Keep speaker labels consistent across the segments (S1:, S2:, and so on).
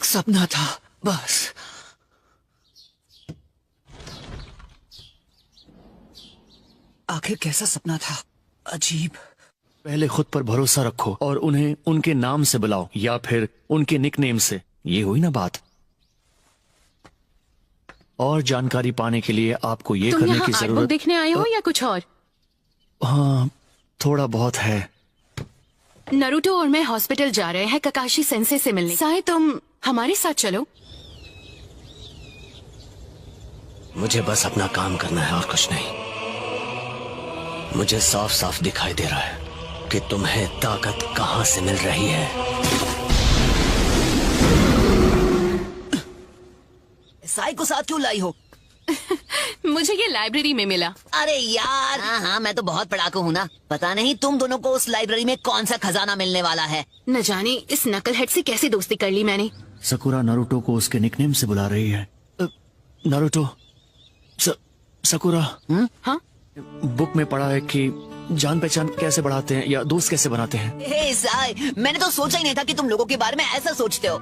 S1: एक सपना था बस। आखिर कैसा सपना था? अजीब।
S2: पहले खुद पर भरोसा रखो और उन्हें उनके नाम से बुलाओ या फिर उनके निकनेम से। ये हुई ना बात। और जानकारी पाने के लिए आपको ये करने की
S3: तुम
S2: जरूरत।
S3: देखने आए हो या कुछ और?
S2: हाँ, थोड़ा बहुत है।
S3: नरूटो और मैं हॉस्पिटल जा रहे हैं ककाशी सेंसे से मिलने। साए तुम हमारे साथ चलो।
S4: मुझे बस अपना काम करना है और कुछ नहीं। मुझे साफ साफ दिखाई दे रहा है कि तुम्हें ताकत कहां से मिल रही है।
S1: साई को साथ क्यों लाई हो?
S3: मुझे ये लाइब्रेरी में मिला।
S1: अरे यार। हाँ, मैं तो बहुत पढ़ाकू हूँ ना। पता नहीं तुम दोनों को उस लाइब्रेरी में कौन सा खजाना मिलने वाला है।
S3: न जाने इस नकलहेड से कैसे दोस्ती कर ली मैंने।
S2: सकुरा नारुतो को उसके निकनेम से बुला रही है। Naruto, sakura.
S3: हाँ?
S2: बुक में पढ़ा है कि जान पहचान कैसे बढ़ाते हैं या दोस्त कैसे बनाते हैं।
S1: हे साई, मैंने तो सोचा ही नहीं था कि तुम लोगों के बारे में ऐसा सोचते हो।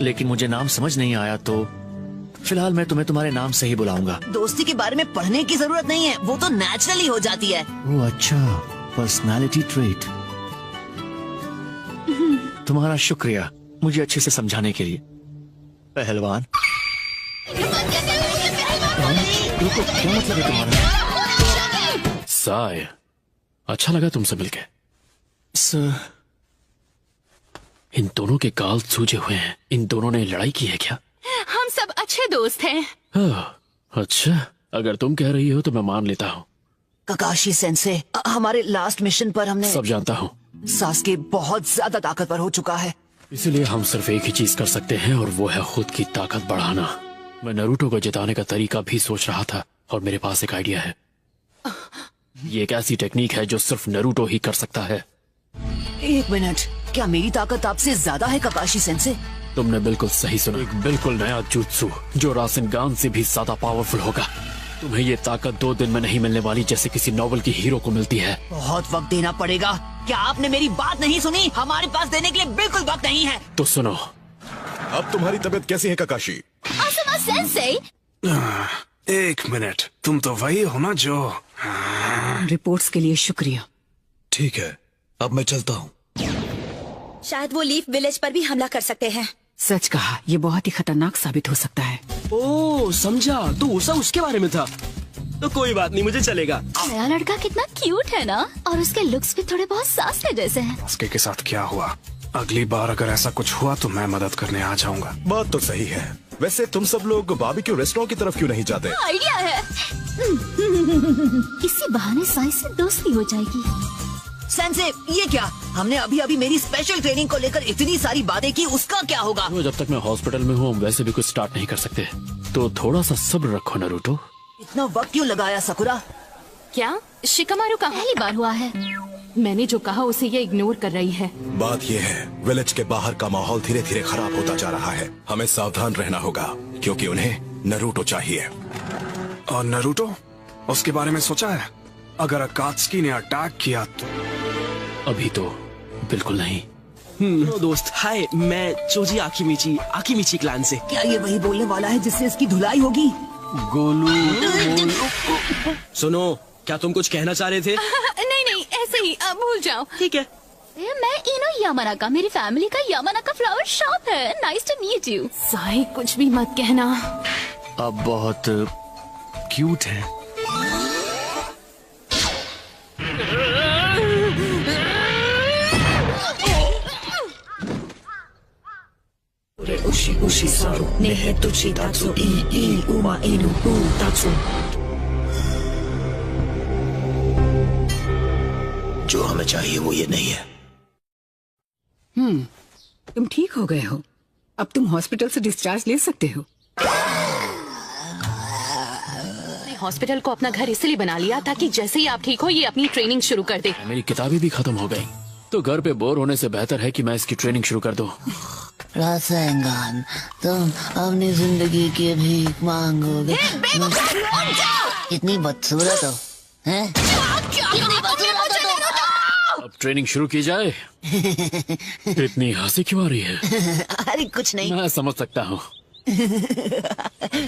S2: लेकिन मुझे नाम समझ नहीं आया तो फिलहाल मैं तुम्हें तुम्हारे नाम से ही बुलाऊंगा।
S1: दोस्ती के बारे में पढ़ने की जरूरत नहीं है, वो तो नेचुरली हो जाती है।
S2: ओह अच्छा, पर्सनालिटी ट्रेट। तुम्हारा शुक्रिया मुझे अच्छे से समझाने के लिए, पहलवान। रुको, क्या मतलब है तुम्हारा?
S5: साय, अच्छा लगा तुमसे मिलके।
S2: सर,
S5: इन दोनों के गाल सूजे हुए हैं। इन दोनों ने लड़ाई की है क्या?
S3: हम सब अच्छे दोस्त हैं।
S5: अच्छा, अगर तुम कह रही हो तो मैं मान लेता हूँ।
S1: ककाशी सेंसे, हमारे लास्ट मिशन पर हमने
S5: सब जानता हूँ।
S1: सास्के बहुत ज्यादा ताकतवर हो चुका है।
S5: इसलिए हम सिर्फ एक ही चीज कर सकते हैं और वो है खुद की ताकत बढ़ाना। मैं नरूटो को जिताने का तरीका भी सोच रहा था और मेरे पास एक आइडिया है। ये एक ऐसी टेक्निक है जो सिर्फ नरूटो ही कर सकता है।
S1: एक मिनट, क्या मेरी ताकत आपसे ज्यादा है ककाशी सेंसे?
S5: तुमने बिल्कुल सही सुना। एक बिल्कुल नया जुत्सु जो रासेनगान से भी ज्यादा पावरफुल होगा। तुम्हें ये ताकत 2 दिन में नहीं मिलने वाली जैसे किसी नॉवल की हीरो को मिलती है।
S1: बहुत वक्त देना पड़ेगा। क्या आपने मेरी बात नहीं सुनी? हमारे पास देने के लिए बिल्कुल वक्त नहीं है।
S5: तो सुनो।
S6: अब तुम्हारी तबीयत कैसी है ककाशी?
S7: आसमा सेंसे।
S8: एक मिनट, तुम तो वही हो ना जो।
S1: रिपोर्ट्स के लिए शुक्रिया।
S6: ठीक है, अब मैं चलता हूँ।
S7: शायद वो लीफ विलेज पर भी हमला कर सकते हैं।
S1: सच कहा, ये बहुत ही खतरनाक साबित हो सकता है।
S9: ओह समझा, तो उषा उसके बारे में था। तो कोई बात नहीं, मुझे चलेगा।
S7: नया लड़का कितना क्यूट है ना, और उसके लुक्स भी थोड़े बहुत सास्के जैसे हैं।
S8: सास्के के साथ क्या हुआ? अगली बार अगर ऐसा कुछ हुआ तो मैं मदद करने आ जाऊंगा।
S6: बात तो सही है। वैसे तुम सब लोग बारबेक्यू रेस्टोरेंट की तरफ क्यों नहीं जाते?
S7: आइडिया है। इसी बहाने साई से दोस्ती हो जाएगी।
S1: सेंसे, ये क्या? हमने अभी अभी मेरी स्पेशल ट्रेनिंग को लेकर इतनी सारी बातें की, उसका क्या होगा?
S5: जब तक मैं हॉस्पिटल में हूँ वैसे भी कुछ स्टार्ट नहीं कर सकते, तो थोड़ा सा सब्र रखो नरूटो।
S1: इतना वक्त क्यों लगाया सकुरा?
S3: क्या शिकामारू का
S7: पहली बार हुआ है।
S3: मैंने जो कहा उसे ये इग्नोर कर रही है।
S6: बात ये है, विलेज के बाहर का माहौल धीरे धीरे खराब होता जा रहा है। हमें सावधान रहना होगा क्योंकि उन्हें नरूटो चाहिए।
S8: और नरूटो, उसके बारे में सोचा है? अगर अकात्सुकी ने अटैक किया तो?
S5: अभी तो बिल्कुल नहीं।
S9: दोस्त हाय, मैं चोजी आकिमीची क्लान से।
S1: क्या ये वही बोलने वाला है जिससे इसकी धुलाई होगी?
S9: गोलू। सुनो, क्या तुम कुछ कहना चाह रहे थे?
S3: नहीं, ऐसे ही भूल जाओ।
S9: ठीक है।
S7: मैं इनो यामानाका, मेरी फैमिली का यामानाका फ्लावर शॉप है। Nice to meet you.
S3: Sai कुछ भी मत कहना।
S2: आप बहुत क्यूट हैं।
S1: उशी सारू नेहे तुची दात्सु ई उमा इनु उ दात्सु।
S4: जो हमें चाहिए वो ये नहीं है।
S1: तुम ठीक हो गए हो, अब तुम हॉस्पिटल से डिस्चार्ज ले सकते हो।
S3: हॉस्पिटल को अपना घर इसलिए बना लिया ताकि जैसे ही आप ठीक हो ये अपनी ट्रेनिंग शुरू कर दे।
S5: मेरी किताबें भी खत्म हो गई, तो घर पे बोर होने से बेहतर है कि मैं इसकी ट्रेनिंग शुरू कर दूं।
S10: रासेंगान, तुम अपनी जिंदगी की भीख मांगोगे। कितनी बदसूरत हो, हैं? कितनी बदसूरत हो तुम।
S5: अब ट्रेनिंग शुरू की जाए। इतनी हंसी क्यों आ रही है?
S1: अरे कुछ नहीं।
S5: मैं समझ सकता हूँ।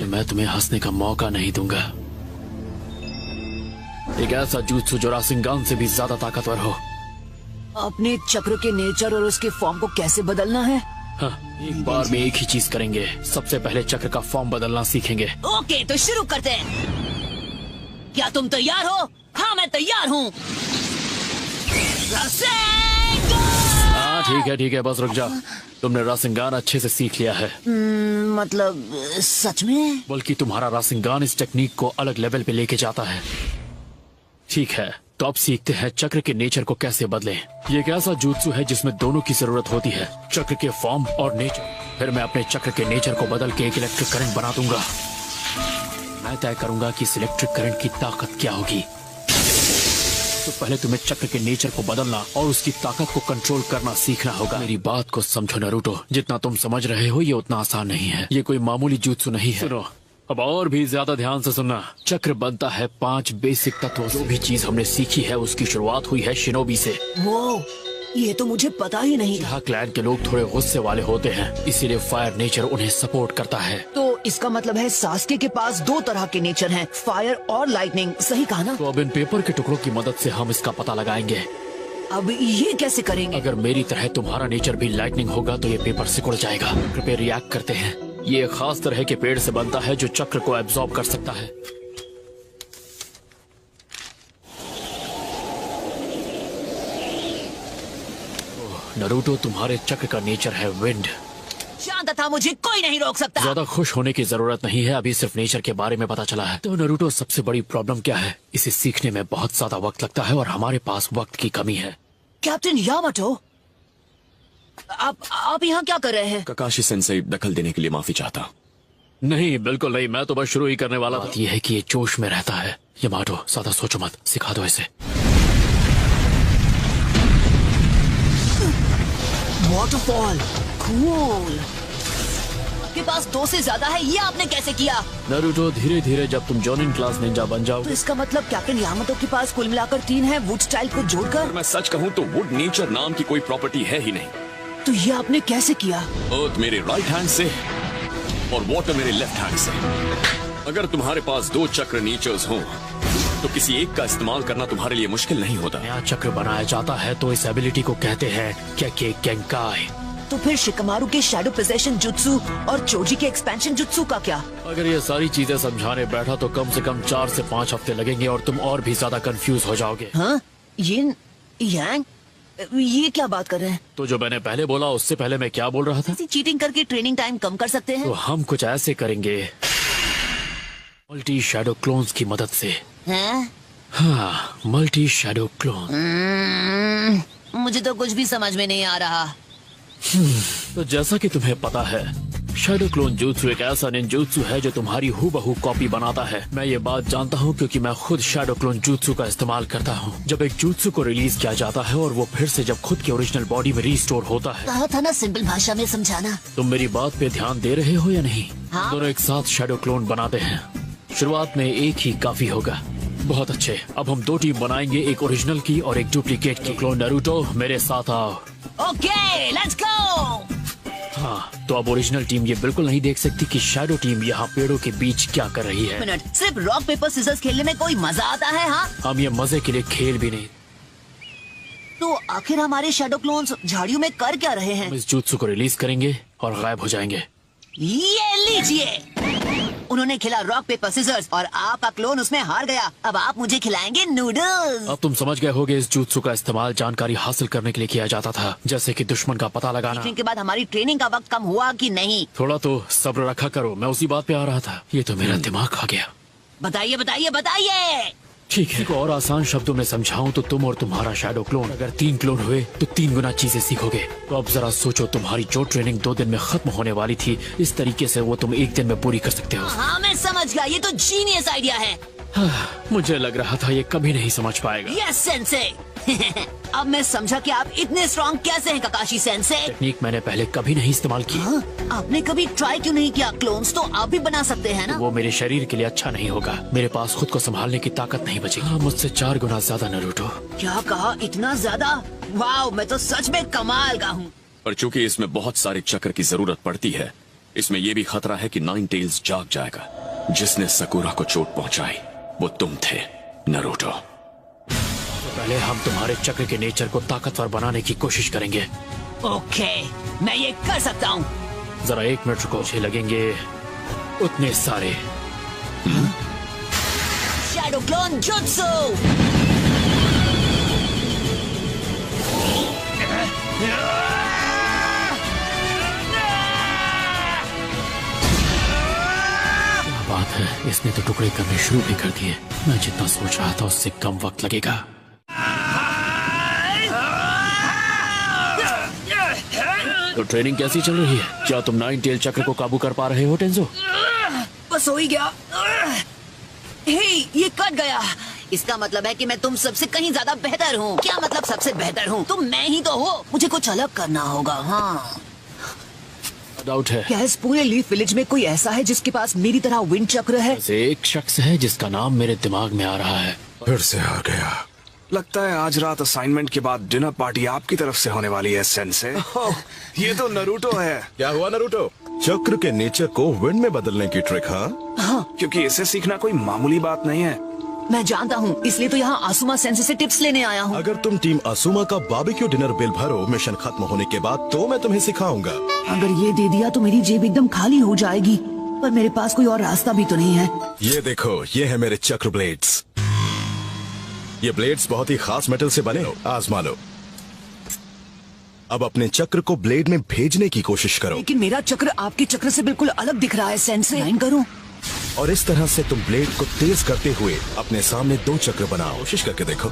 S5: मैं तुम्हें हंसने का मौका नहीं दूंगा। एक ऐसा जुत्सु जो रासेंगान से भी ज्यादा ताकतवर हो।
S1: अपने चक्र के नेचर और उसके फॉर्म को कैसे बदलना है?
S5: हाँ, एक बार में एक ही चीज करेंगे। सबसे पहले चक्र का फॉर्म बदलना सीखेंगे।
S1: ओके, तो शुरू करते हैं। क्या तुम तैयार हो? हाँ, मैं तैयार हूँ।
S5: हाँ ठीक है, बस रुक जा। तुमने रासेंगान अच्छे से सीख लिया है।
S1: मतलब सच में?
S5: बल्कि तुम्हारा रासेंगान इस टेक्निक को अलग लेवल पे लेके जाता है। ठीक है, तो अब सीखते हैं चक्र के नेचर को कैसे बदलें। ये एक ऐसा जुत्सु है जिसमें दोनों की जरूरत होती है, चक्र के फॉर्म और नेचर। फिर मैं अपने चक्र के नेचर को बदल के एक इलेक्ट्रिक करंट बना दूंगा। मैं तय करूंगा कि इस इलेक्ट्रिक करंट की ताकत क्या होगी। तो पहले तुम्हें चक्र के नेचर को बदलना और उसकी ताकत को कंट्रोल करना सीखना होगा। मेरी बात को समझो नारुतो, जितना तुम समझ रहे हो ये उतना आसान नहीं है। ये कोई मामूली जुत्सु नहीं है। सुनो, अब और भी ज्यादा ध्यान से सुनना। चक्र बनता है 5 बेसिक तत्वों से। जो भी चीज हमने सीखी है उसकी शुरुआत हुई है शिनोबी से।
S1: वो ये तो मुझे पता ही नहीं।
S5: यहाँ क्लैन के लोग थोड़े गुस्से वाले होते हैं, इसीलिए फायर नेचर उन्हें सपोर्ट करता है।
S1: तो इसका मतलब है सास्के के पास 2 तरह के नेचर हैं, फायर और लाइटनिंग। सही कहा ना?
S5: तो अब इन पेपर के टुकड़ों की मदद से हम इसका पता लगाएंगे।
S1: अब ये कैसे करेंगे?
S5: अगर मेरी तरह तुम्हारा नेचर भी लाइटनिंग होगा तो ये पेपर सिकुड़ जाएगा। कृपया रिएक्ट करते हैं। ये एक खास तरह के पेड़ से बनता है जो चक्र को एब्जॉर्ब कर सकता है। नारुतो, तुम्हारे चक्र का नेचर है विंड।
S1: शांत था, मुझे कोई नहीं रोक सकता।
S5: ज्यादा खुश होने की जरूरत नहीं है, अभी सिर्फ नेचर के बारे में पता चला है। तो नारुतो, सबसे बड़ी प्रॉब्लम क्या है? इसे सीखने में बहुत ज्यादा वक्त लगता है और हमारे पास वक्त की कमी है।
S1: कैप्टन यामाटो, आप यहाँ क्या कर रहे हैं?
S6: ककाशी सेंसेई, दखल देने के लिए माफी चाहता।
S5: नहीं, बिल्कुल नहीं, मैं तो बस शुरू ही करने वाला था। बात ये है कि ये जोश में रहता है। यामाटो, ज्यादा सोचो मत, सिखा दो इसे।
S1: Waterfall, cool. आपके पास 2 से ज्यादा है, ये आपने कैसे किया?
S5: नारुतो, धीरे धीरे जब तुम जॉनिन क्लास निंजा बन जाओ।
S1: तो इसका मतलब कैप्टन यामाटो के पास कुल मिलाकर 3 है, वुड स्टाइल को जोड़कर।
S6: अगर मैं सच कहूँ तो वुड नेचर नाम की कोई प्रॉपर्टी है ही नहीं।
S1: तो ये आपने कैसे किया?
S6: अर्थ मेरे राइट हैंड से और वाटर मेरे लेफ्ट हैंड से। अगर तुम्हारे पास 2 चक्र नेचर्स हों तो किसी एक का इस्तेमाल करना तुम्हारे लिए मुश्किल नहीं होता।
S5: नया चक्र बनाया जाता है तो इस एबिलिटी को कहते हैं केके गेंकाई।
S1: तो फिर शिकमारू के शैडो पोजेशन जुत्सु और चोजी के एक्सपेंशन जुत्सु का क्या?
S5: अगर ये सारी चीजें समझाने बैठा तो कम से कम 4 से 5 हफ्ते लगेंगे और तुम और भी ज्यादा कंफ्यूज हो जाओगे।
S1: हाँ? ये क्या बात कर रहे हैं?
S5: तो जो मैंने पहले बोला उससे पहले मैं क्या बोल रहा था?
S1: चीटिंग करके ट्रेनिंग टाइम कम कर सकते हैं।
S5: तो हम कुछ ऐसे करेंगे, मल्टी शैडो क्लोन्स की मदद से।
S1: हैं?
S5: हाँ, मल्टी शैडो क्लोन।
S1: मुझे तो कुछ भी समझ में नहीं आ रहा।
S5: तो जैसा कि तुम्हें पता है, शैडो क्लोन जुत्सु एक ऐसा निंजुत्सु है जो तुम्हारी हूबहू कॉपी बनाता है। मैं ये बात जानता हूँ क्योंकि मैं खुद शैडो क्लोन जुत्सु का इस्तेमाल करता हूँ। जब एक जुत्सु को रिलीज किया जाता है और वो फिर से जब खुद की ओरिजिनल बॉडी में रिस्टोर होता है।
S1: कहा था ना सिंपल भाषा में समझाना।
S5: तुम मेरी बात पे ध्यान दे रहे हो या नहीं?
S1: हाँ?
S5: दोनों एक साथ शैडो क्लोन बनाते हैं। शुरुआत में एक ही काफी होगा। बहुत अच्छे, अब हम 2 टीम बनाएंगे, एक ओरिजिनल की और एक डुप्लीकेट की। क्लोन नारुतो, मेरे साथ आओ।
S1: Okay, let's go.
S5: हाँ, तो अब ओरिजिनल टीम ये बिल्कुल नहीं देख सकती कि शैडो टीम यहाँ पेड़ों के बीच क्या कर रही है।
S1: मिनट, सिर्फ रॉक पेपर सीजर्स खेलने में कोई मजा आता है? हाँ,
S5: हम ये मजे के लिए खेल भी नहीं।
S1: तो आखिर हमारे शैडो क्लोन्स झाड़ियों में कर क्या रहे हैं?
S5: हम इस जुत्सु को रिलीज करेंगे और गायब हो जाएंगे।
S1: ये लीजिए, उन्होंने खेला रॉक पेपर सीजर्स और आपका क्लोन उसमें हार गया। अब आप मुझे खिलाएंगे नूडल्स।
S5: अब तुम समझ गए होगे इस जुत्सु का इस्तेमाल जानकारी हासिल करने के लिए किया जाता था, जैसे कि दुश्मन का पता लगाना।
S1: सीखने के बाद हमारी ट्रेनिंग का वक्त कम हुआ कि नहीं?
S5: थोड़ा तो सब्र रखा करो, मैं उसी बात पे आ रहा था। ये तो मेरा दिमाग खा गया।
S1: बताइए बताइए बताइए।
S5: ठीक है, और आसान शब्दों में समझाऊं तो तुम और तुम्हारा शैडो क्लोन अगर 3 क्लोन हुए तो 3 गुना चीजें सीखोगे। तो अब जरा सोचो, तुम्हारी जो ट्रेनिंग 2 दिन में खत्म होने वाली थी, इस तरीके से वो तुम 1 दिन में पूरी कर सकते हो।
S1: हाँ, मैं समझ गया, ये तो जीनियस आइडिया है।
S5: मुझे लग रहा था ये कभी नहीं समझ पाएगा।
S1: Yes sensei. अब मैं समझा कि आप इतने स्ट्रॉन्ग कैसे हैं ककाशी सेंसे।
S5: टेक्निक मैंने पहले कभी नहीं इस्तेमाल की।
S1: हाँ, आपने कभी ट्राई क्यों नहीं किया? क्लोन्स तो आप भी बना सकते हैं ना।
S5: वो मेरे शरीर के लिए अच्छा नहीं होगा। मेरे पास खुद को संभालने की ताकत नहीं बचेगी। हाँ, मुझसे 4 गुना ज्यादा नरूटो।
S1: क्या कहा? इतना ज्यादा? वाह, मैं तो सच में कमाल का हूँ।
S6: पर चूंकि इसमें बहुत सारे चक्र की जरूरत पड़ती है, इसमें यह भी खतरा है कि नाइन टेल्स जाग जाएगा। जिसने सकुरा को चोट पहुंचाई वो तुम थे नरूटो।
S5: तो पहले हम तुम्हारे चक्र के नेचर को ताकतवर बनाने की कोशिश करेंगे।
S1: ओके, मैं ये कर सकता हूँ।
S5: जरा 1 मिनट रुको, मुझे लगेंगे उतने सारे।
S1: Shadow clone jutsu.
S5: बात है, इसने तो टुकड़े करने शुरू भी कर दिए। मैं जितना सोच रहा था उससे कम वक्त लगेगा। तो ट्रेनिंग कैसी चल रही है? क्या तुम 9 टेल चक्र को काबू कर पा रहे हो टेंजो?
S1: बस हो ही गया। हे, ये कट गया। इसका मतलब है कि मैं तुम सबसे कहीं ज्यादा बेहतर हूँ। क्या मतलब सबसे बेहतर हूँ? तुम मैं ही तो हो। मुझे कुछ अलग करना होगा। हाँ,
S5: डाउट है।
S1: क्या इस पूरे लीफ विलेज में कोई ऐसा है जिसके पास मेरी तरह विंड चक्र है?
S5: ऐसे एक शख्स है जिसका नाम मेरे दिमाग में आ रहा है।
S8: फिर से आ गया। लगता है आज रात असाइनमेंट के बाद डिनर पार्टी आपकी तरफ से होने वाली है सेंसे। ये तो नरूटो है।
S11: क्या हुआ नरूटो? चक्र के नेचर को विंड में बदलने की ट्रिक?
S8: हाँ, क्योंकि इसे सीखना कोई मामूली बात नहीं है।
S1: मैं जानता हूँ, इसलिए तो यहाँ आसुमा सेंसे से टिप्स लेने आया हूँ।
S11: अगर तुम टीम आसुमा का बारबेक्यू डिनर बिल भरो मिशन खत्म होने के बाद, तो मैं तुम्हें सिखाऊंगा।
S1: अगर ये दे दिया तो मेरी जेब एकदम खाली हो जाएगी, पर मेरे पास कोई और रास्ता भी तो नहीं है।
S11: ये देखो, ये है मेरे चक्र ब्लेड्स। ये ब्लेड्स बहुत ही खास मेटल से बने हो, आजमा लो। अब अपने चक्र को ब्लेड में भेजने की कोशिश करो।
S1: लेकिन मेरा चक्र आपके चक्र से बिल्कुल अलग दिख रहा है सेंसे। लाइन करो।
S11: और इस तरह से तुम ब्लेड को तेज करते हुए अपने सामने 2 चक्र बनाओ। कोशिश करके देखो।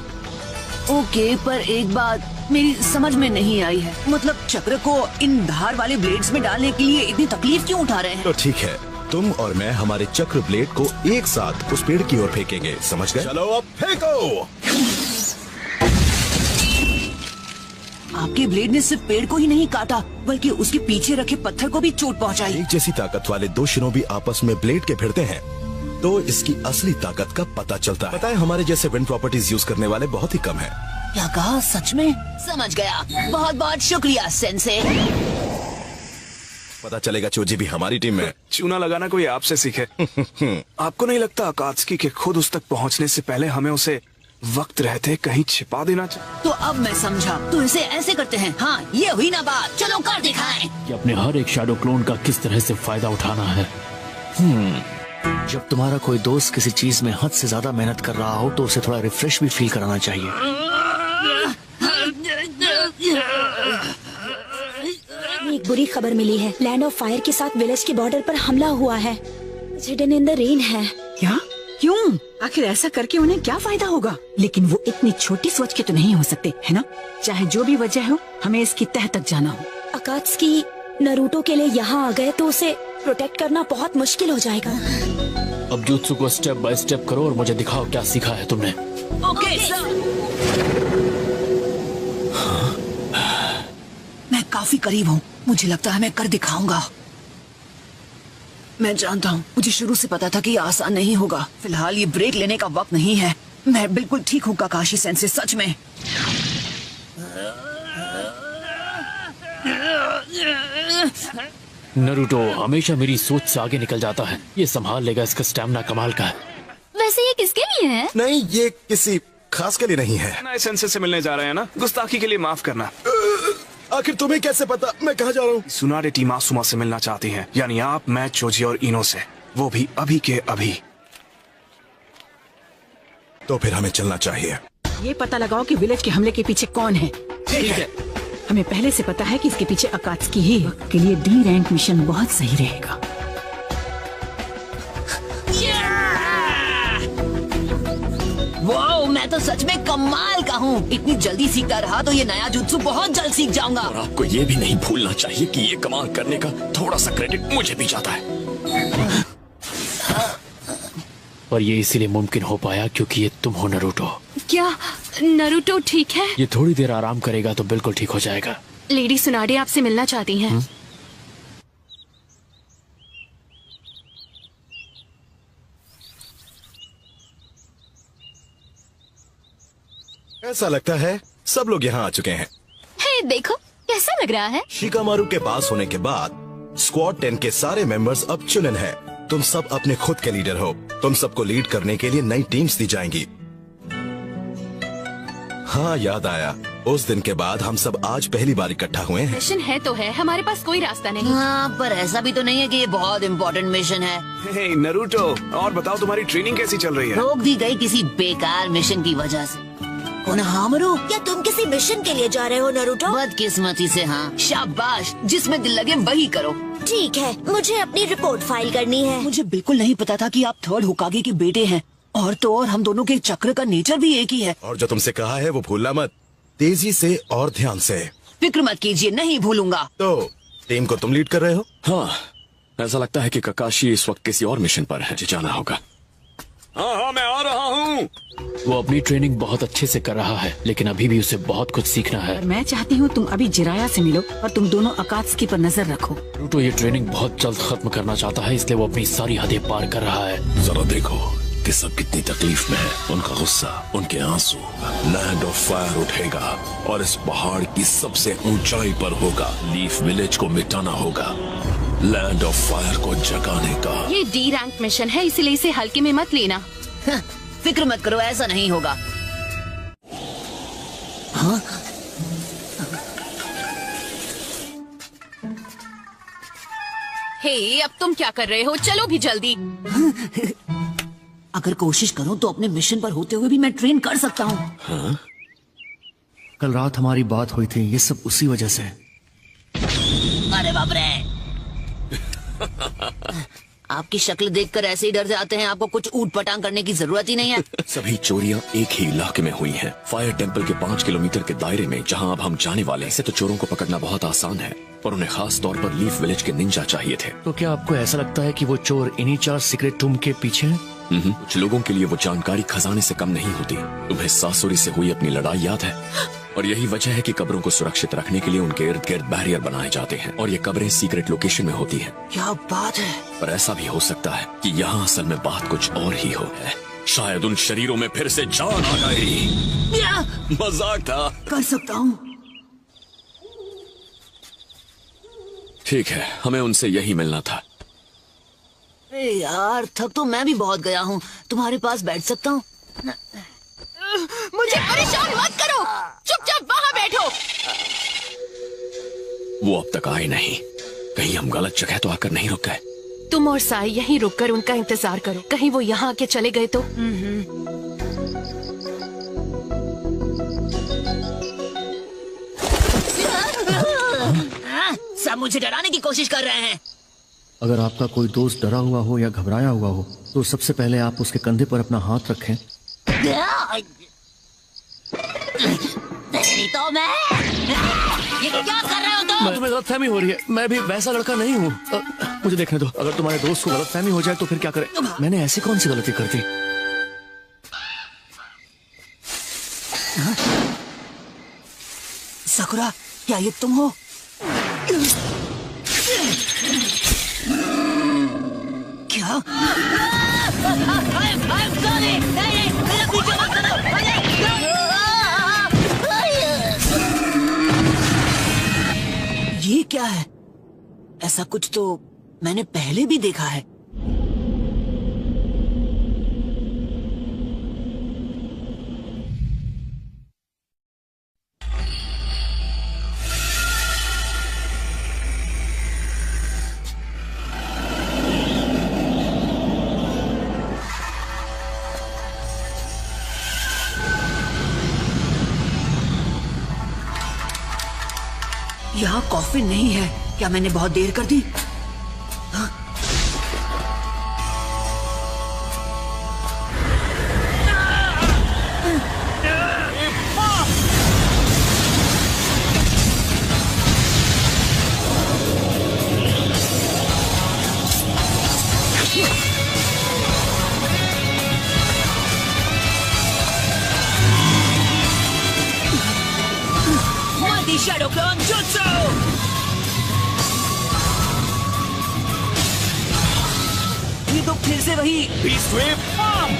S1: ओके, पर एक बात मेरी समझ में नहीं आई है। मतलब चक्र को इन धार वाले ब्लेड्स में डालने के लिए इतनी तकलीफ क्यों उठा रहे हैं?
S11: तो ठीक है, तुम और मैं हमारे चक्र ब्लेड को एक साथ उस पेड़ की ओर फेंकेंगे, समझ गए? चलो अब फेंको।
S1: आपके ब्लेड ने सिर्फ पेड़ को ही नहीं काटा, बल्कि उसके पीछे रखे पत्थर को भी चोट पहुंचाई।
S11: एक जैसी ताकत वाले 2 शिनोबी आपस में ब्लेड के भिड़ते हैं तो इसकी असली ताकत का पता चलता है। पता है, हमारे जैसे विंड प्रॉपर्टीज यूज करने वाले बहुत ही कम हैं।
S1: क्या कहा? सच में? समझ गया। बहुत बहुत शुक्रिया सेंसे।
S11: पता चलेगा चोजी भी हमारी टीम में।
S8: चूना लगाना कोई आपसे सीखे। आपको नहीं लगता अकात्सुकी के खुद उस तक पहुंचने से पहले हमें उसे वक्त रहते कहीं छिपा देना चाहिए?
S1: तो अब मैं समझा। तो इसे ऐसे करते हैं। हाँ, ये हुई ना बात। चलो कर दिखाएं।
S5: कि अपने हर एक शैडो क्लोन का किस तरह से फायदा उठाना है।
S2: जब तुम्हारा कोई दोस्त किसी चीज में हद से ज्यादा मेहनत कर रहा हो तो उसे थोड़ा रिफ्रेश भी फील कराना चाहिए।
S12: एक बुरी खबर मिली है। लैंड ऑफ फायर के साथ विलेज के बॉर्डर पर हमला हुआ है। हिडन इन द रेन है।
S13: क्या? क्यों? आखिर ऐसा करके उन्हें क्या फायदा होगा? लेकिन वो इतनी छोटी सोच के तो नहीं हो सकते, है ना? चाहे जो भी वजह हो, हमें इसकी तह तक जाना हो।
S12: अकात्सुकी नरूटो के लिए यहाँ आ गए तो उसे प्रोटेक्ट करना बहुत मुश्किल हो जाएगा।
S5: अब jutsu को स्टेप बाय स्टेप करो और मुझे दिखाओ क्या सीखा है तुमने।
S1: Okay sir. मैं काफी करीब हूँ। मुझे लगता है मैं कर दिखाऊंगा। मैं जानता हूँ, मुझे शुरू से पता था कि ये आसान नहीं होगा। फिलहाल ये ब्रेक लेने का वक्त नहीं है। मैं बिल्कुल ठीक हूँ काकाशी सेंसे, सच में।
S5: नरूटो हमेशा मेरी सोच से आगे निकल जाता है। ये संभाल लेगा, इसका स्टैमिना कमाल का है।
S7: वैसे ये किसके लिए है?
S11: नहीं, ये किसी खास के लिए नहीं है।
S8: नए सेंसे से मिलने जा रहे हैं ना, गुस्ताखी के लिए माफ करना।
S11: आखिर तुम्हें कैसे पता मैं कहाँ जा रहा हूँ?
S8: सुनारे टीम आसुमा से मिलना चाहती है, यानी आप, मैं, चोजी और इनो से, वो भी अभी के अभी।
S11: तो फिर हमें चलना चाहिए।
S13: ये पता लगाओ कि विलेज के हमले के पीछे कौन है।
S11: ठीक है।
S13: हमें पहले से पता है कि इसके पीछे अकात्सुकी ही है। के लिए डी रैंक मिशन बहुत सही रहेगा।
S1: वाओ, मैं तो सच में कमाल का हूँ। इतनी जल्दी सीखता रहा तो ये नया जुत्सु बहुत जल्द सीख जाऊंगा।
S6: और आपको ये भी नहीं भूलना चाहिए कि ये कमाल करने का थोड़ा सा क्रेडिट मुझे भी जाता है।
S5: और ये इसीलिए मुमकिन हो पाया क्योंकि ये तुम हो नरूटो।
S3: क्या नरूटो ठीक है?
S5: ये थोड़ी देर आराम करेगा तो बिल्कुल ठीक हो जाएगा।
S3: लेडी सुनाडे आपसे मिलना चाहती हैं।
S11: ऐसा लगता है सब लोग यहाँ आ चुके हैं।
S7: हे, देखो कैसा लग रहा है।
S11: शिकामारू के पास होने के बाद स्क्वाड 10 के सारे मेंबर्स अब चुनिन हैं। तुम सब अपने खुद के लीडर हो। तुम सबको लीड करने के लिए नई टीम्स दी जाएंगी। हाँ, याद आया, उस दिन के बाद हम सब आज पहली बार इकट्ठा हुए हैं।
S3: मिशन है तो है, हमारे पास कोई रास्ता नहीं।
S1: हाँ, पर ऐसा भी तो नहीं है कि ये बहुत इम्पोर्टेंट मिशन है।
S8: हे नरूटो, और बताओ तुम्हारी ट्रेनिंग कैसी चल रही है?
S1: रोक दी गई किसी बेकार मिशन की वजह से। कोनोहामारू,
S12: क्या तुम किसी मिशन के लिए जा रहे हो नरूटो?
S1: बदकिस्मती से हाँ। शाबाश, जिसमें दिल लगे वही करो।
S12: ठीक है, मुझे अपनी रिपोर्ट फाइल करनी है।
S1: मुझे बिल्कुल नहीं पता था कि आप थर्ड होकागे के बेटे हैं। और तो और हम दोनों के चक्र का नेचर भी एक ही है।
S11: और जो तुमसे कहा है वो भूलना मत। तेजी से और ध्यान से।
S1: फिक्र मत कीजिए, नहीं भूलूंगा।
S11: तो टीम को तुम लीड कर रहे हो?
S6: हाँ, ऐसा लगता है कि ककाशी इस वक्त किसी और मिशन पर है। मुझे जाना होगा। हाँ, मैं आ रहा हूँ।
S5: वो अपनी ट्रेनिंग बहुत अच्छे से कर रहा है, लेकिन अभी भी उसे बहुत कुछ सीखना है।
S13: मैं चाहती हूँ तुम अभी जिराया से मिलो और तुम दोनों अकात्सुकी पर नजर रखो।
S5: तो ये ट्रेनिंग बहुत जल्द खत्म करना चाहता है, इसलिए वो अपनी सारी हदें पार कर रहा है।
S14: जरा देखो कि सब कितनी तकलीफ में है। उनका गुस्सा, उनके आंसू। लैंड ऑफ फायर उठेगा और इस पहाड़ की सबसे ऊंचाई पर होगा। लीफ विलेज को मिटाना होगा, लैंड ऑफ फायर को जगाने का।
S3: ये डी रैंक मिशन है, इसलिए इसे हल्के में मत लेना।
S1: फिक्र मत करो, ऐसा नहीं होगा। हाँ?
S3: हे, अब तुम क्या कर रहे हो? चलो भी जल्दी।
S1: अगर कोशिश करूं तो अपने मिशन पर होते हुए भी मैं ट्रेन कर सकता हूँ।
S2: हाँ? कल रात हमारी बात हुई थी, ये सब उसी वजह से।
S1: अरे बाप रे। आपकी शक्ल देखकर ऐसे ही डर जाते हैं, आपको कुछ ऊट पटांग करने की जरूरत ही नहीं है।
S6: सभी चोरियां एक ही इलाके में हुई हैं। फायर टेम्पल के 5 किलोमीटर के दायरे में, जहां अब हम जाने वाले हैं। इसे तो चोरों को पकड़ना बहुत आसान है, पर उन्हें खास तौर पर लीफ विलेज के निंजा चाहिए थे।
S2: तो क्या आपको ऐसा लगता है कि वो चोर इन्हीं 4 सीक्रेट टूम के पीछे हैं?
S6: कुछ लोगों के लिए वो जानकारी खजाने से कम नहीं होती। तुम्हें सासुरी से हुई अपनी लड़ाई याद है? और यही वजह है कि कब्रों को सुरक्षित रखने के लिए उनके इर्द गिर्द बैरियर बनाए जाते हैं, और ये कब्रें सीक्रेट लोकेशन में होती हैं।
S1: क्या बात है।
S6: पर ऐसा भी हो सकता है कि यहाँ असल में बात कुछ और ही हो है। शायद उन शरीरों में फिर से जान आ गई। मजाक था।
S1: कर सकता हूँ।
S6: ठीक है, हमें उनसे यही मिलना था।
S1: अरे यार, थक तो मैं भी बहुत गया हूँ। तुम्हारे पास बैठ सकता हूँ?
S3: मुझे परेशान मत करो, चुपचाप वहाँ बैठो।
S6: वो अब तक आए नहीं। कहीं हम गलत जगह तो आकर नहीं रुक गए।
S3: तुम और साई यहीं रुककर उनका इंतजार करो, कहीं वो यहाँ आके चले गए तो।
S1: सब मुझे डराने की कोशिश कर रहे हैं।
S2: अगर आपका कोई दोस्त डरा हुआ हो या घबराया हुआ हो तो सबसे पहले आप उसके कंधे पर अपना हाथ रखें।
S1: तेरी तो मैं। ये क्या कर रहे हो तुम?
S2: तुम्हें गलतफहमी हो रही है, मैं भी वैसा लड़का नहीं हूँ। मुझे देखने दो, अगर तुम्हारे दोस्त को गलतफहमी हो जाए तो फिर क्या करें? मैंने ऐसी कौन सी गलती कर दी?
S1: साकुरा, क्या ये तुम हो? क्या? ये क्या है? ऐसा कुछ तो मैंने पहले भी देखा है। यहाँ कॉफी नहीं है। क्या मैंने बहुत देर कर दी? हाँ? ये तो फिर से वही
S15: बीस्ट वेव बम।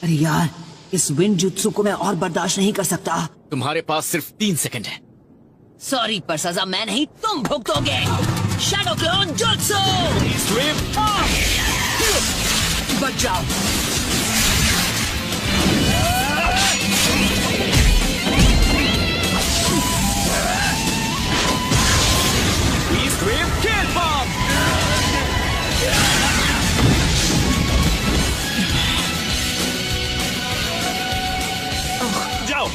S1: अरे यार, इस विंड जुत्सु को मैं और बर्दाश्त नहीं कर सकता।
S5: तुम्हारे पास सिर्फ 3 सेकंड है।
S1: सॉरी, पर सजा मैं नहीं, तुम भुगतोगे। शैडो क्लोन जुत्सु।
S15: Beast wave bomb.
S1: बच जाओ।
S15: Beast wave kill bomb. जाओ।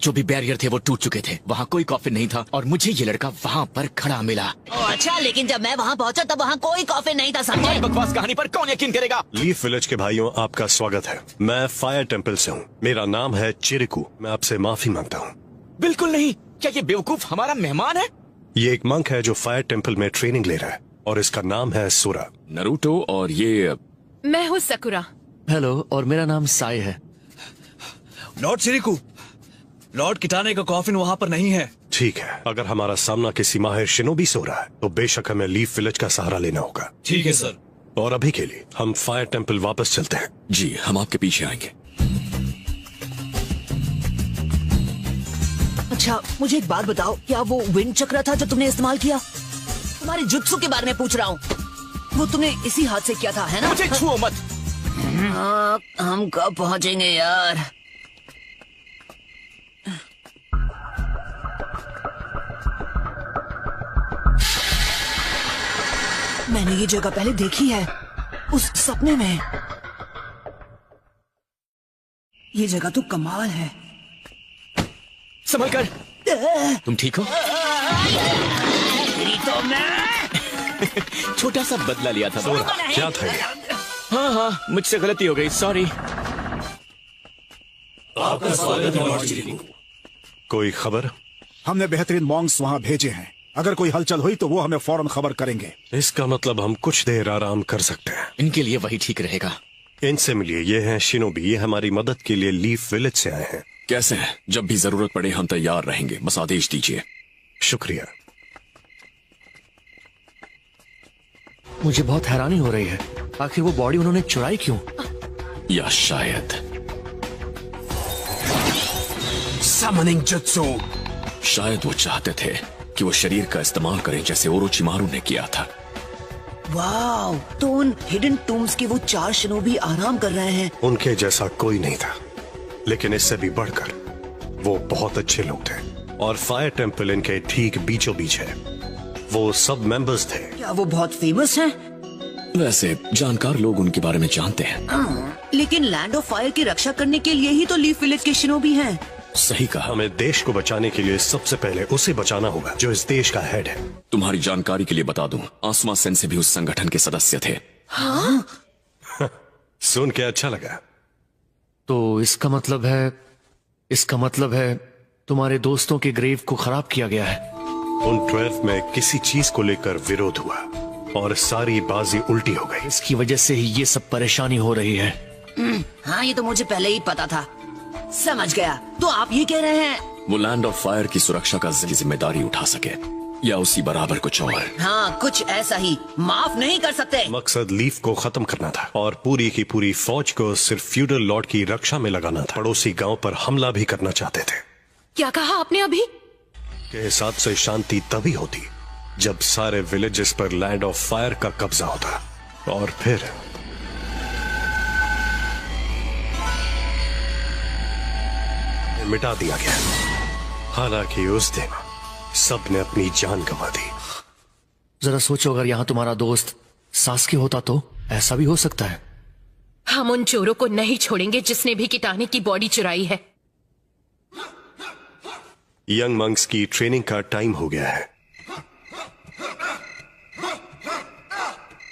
S5: जो भी बैरियर थे वो टूट चुके थे। वहाँ कोई कॉफिन नहीं था और मुझे ये लड़का वहाँ पर खड़ा मिला।
S1: अच्छा, लेकिन जब मैं वहाँ पहुँचा तब वहाँ कोई कॉफिन नहीं था, समझे?
S5: बकवास कहानी पर कौन यकीन करेगा?
S11: लीफ विलेज के भाइयों, आपका स्वागत है। मैं फायर टेम्पल से हूँ। मेरा नाम है चिरिकू। मैं आपसे माफी मांगता हूँ।
S5: बिल्कुल नहीं। क्या ये बेवकूफ हमारा मेहमान है?
S11: ये एक मंक है जो फायर टेम्पल में ट्रेनिंग ले रहा है और इसका नाम है सोरा।
S6: नरूटो और ये
S3: मैं हूँ सकुरा।
S2: हेलो, और मेरा नाम साई है।
S15: लॉर्ड चिरिकू, लॉर्ड किटाने का कॉफिन वहाँ पर नहीं है।
S11: ठीक है, अगर हमारा सामना किसी माहिर शिनोबी से हो रहा है तो बेशक हमें लीफ विलेज का सहारा लेना होगा।
S15: ठीक है सर।
S11: और अभी के लिए हम फायर टेम्पल वापस चलते हैं।
S6: जी, हम आपके पीछे आएंगे।
S1: अच्छा, मुझे एक बात बताओ, क्या वो विंड चक्र था जो तुमने इस्तेमाल किया? तुम्हारे जुत्सु के बारे में पूछ रहा हूँ। वो तुमने इसी हाथ से किया था, है ना?
S5: मुझे छुओ मत।
S1: हम कब पहुँचेंगे यार? मैंने ये जगह पहले देखी है, उस सपने में। ये जगह तो कमाल है।
S5: संभल कर। तुम ठीक हो?
S1: तो मैं
S5: छोटा सा बदला लिया था।
S11: क्या था ये?
S5: हाँ, मुझसे गलती हो गई, सॉरी।
S15: आपका स्वागत है लॉर्ड चिरिकू।
S11: कोई खबर?
S16: हमने बेहतरीन मॉन्क्स वहाँ भेजे हैं। अगर कोई हलचल हुई तो वो हमें फौरन खबर करेंगे।
S11: इसका मतलब हम कुछ देर आराम कर सकते हैं।
S5: इनके लिए वही ठीक रहेगा।
S11: इनसे मिलिए, ये हैं शिनोबी। ये हमारी मदद के लिए लीफ विलेज से आए हैं।
S6: कैसे हैं? जब भी जरूरत पड़े हम तैयार रहेंगे, बस आदेश दीजिए।
S11: शुक्रिया।
S2: मुझे बहुत हैरानी हो रही है, आखिर वो बॉडी उन्होंने चुराई क्यों?
S6: या शायद
S15: समनिंग जुत्सु।
S6: शायद वो चाहते थे कि वो शरीर का इस्तेमाल करें जैसे ओरोचिमारू ने किया था।
S1: वाव, तो उन हिडन टूम्स के वो 4 शिनोबी आराम कर रहे हैं।
S11: उनके जैसा कोई नहीं था, लेकिन इससे भी बढ़कर वो बहुत अच्छे लोग थे। और फायर टेम्पल इनके ठीक बीचों बीच है। वो सब मेंबर्स थे।
S1: क्या वो बहुत फेमस हैं?
S6: वैसे जानकार लोग उनके बारे में जानते हैं।
S1: लेकिन लैंड ऑफ फायर की रक्षा करने के लिए ही तो लीफ विलेज के शिनोबी हैं।
S6: सही कहा।
S11: हमें देश को बचाने के लिए सबसे पहले उसे बचाना होगा जो इस देश का हेड है।
S6: तुम्हारी जानकारी के लिए बता दूं, आसमा सेंसे भी उस संगठन के सदस्य थे।
S1: हाँ?
S11: सुन के अच्छा लगा।
S2: तो इसका मतलब है तुम्हारे दोस्तों के ग्रेव को खराब किया गया है।
S11: उन 12 में किसी चीज को लेकर विरोध हुआ और सारी बाजी उल्टी हो गई।
S2: इसकी वजह से ही ये सब परेशानी हो रही है।
S1: हाँ, ये तो मुझे पहले ही पता था। समझ गया। तो आप ये कह रहे हैं
S6: वो लैंड ऑफ फायर की सुरक्षा का जिम्मेदारी उठा सके, या उसी बराबर कुछ और?
S1: हाँ, कुछ ऐसा ही। माफ नहीं कर सकते।
S11: मकसद लीफ को खत्म करना था और पूरी की पूरी फौज को सिर्फ फ्यूडल लॉर्ड की रक्षा में लगाना था। पड़ोसी गांव पर हमला भी करना चाहते थे।
S3: क्या कहा आपने अभी?
S11: के हिसाब से शांति तभी होती जब सारे विलेजेस पर लैंड ऑफ फायर का कब्जा होता, और फिर मिटा दिया गया। हालांकि उस दिन सबने अपनी जान गंवा दी।
S2: जरा सोचो, अगर यहाँ तुम्हारा दोस्त सास्के होता तो ऐसा भी हो सकता है।
S3: हम उन चोरों को नहीं छोड़ेंगे जिसने भी किटाने की बॉडी चुराई है।
S11: यंग मंक्स की ट्रेनिंग का टाइम हो गया है।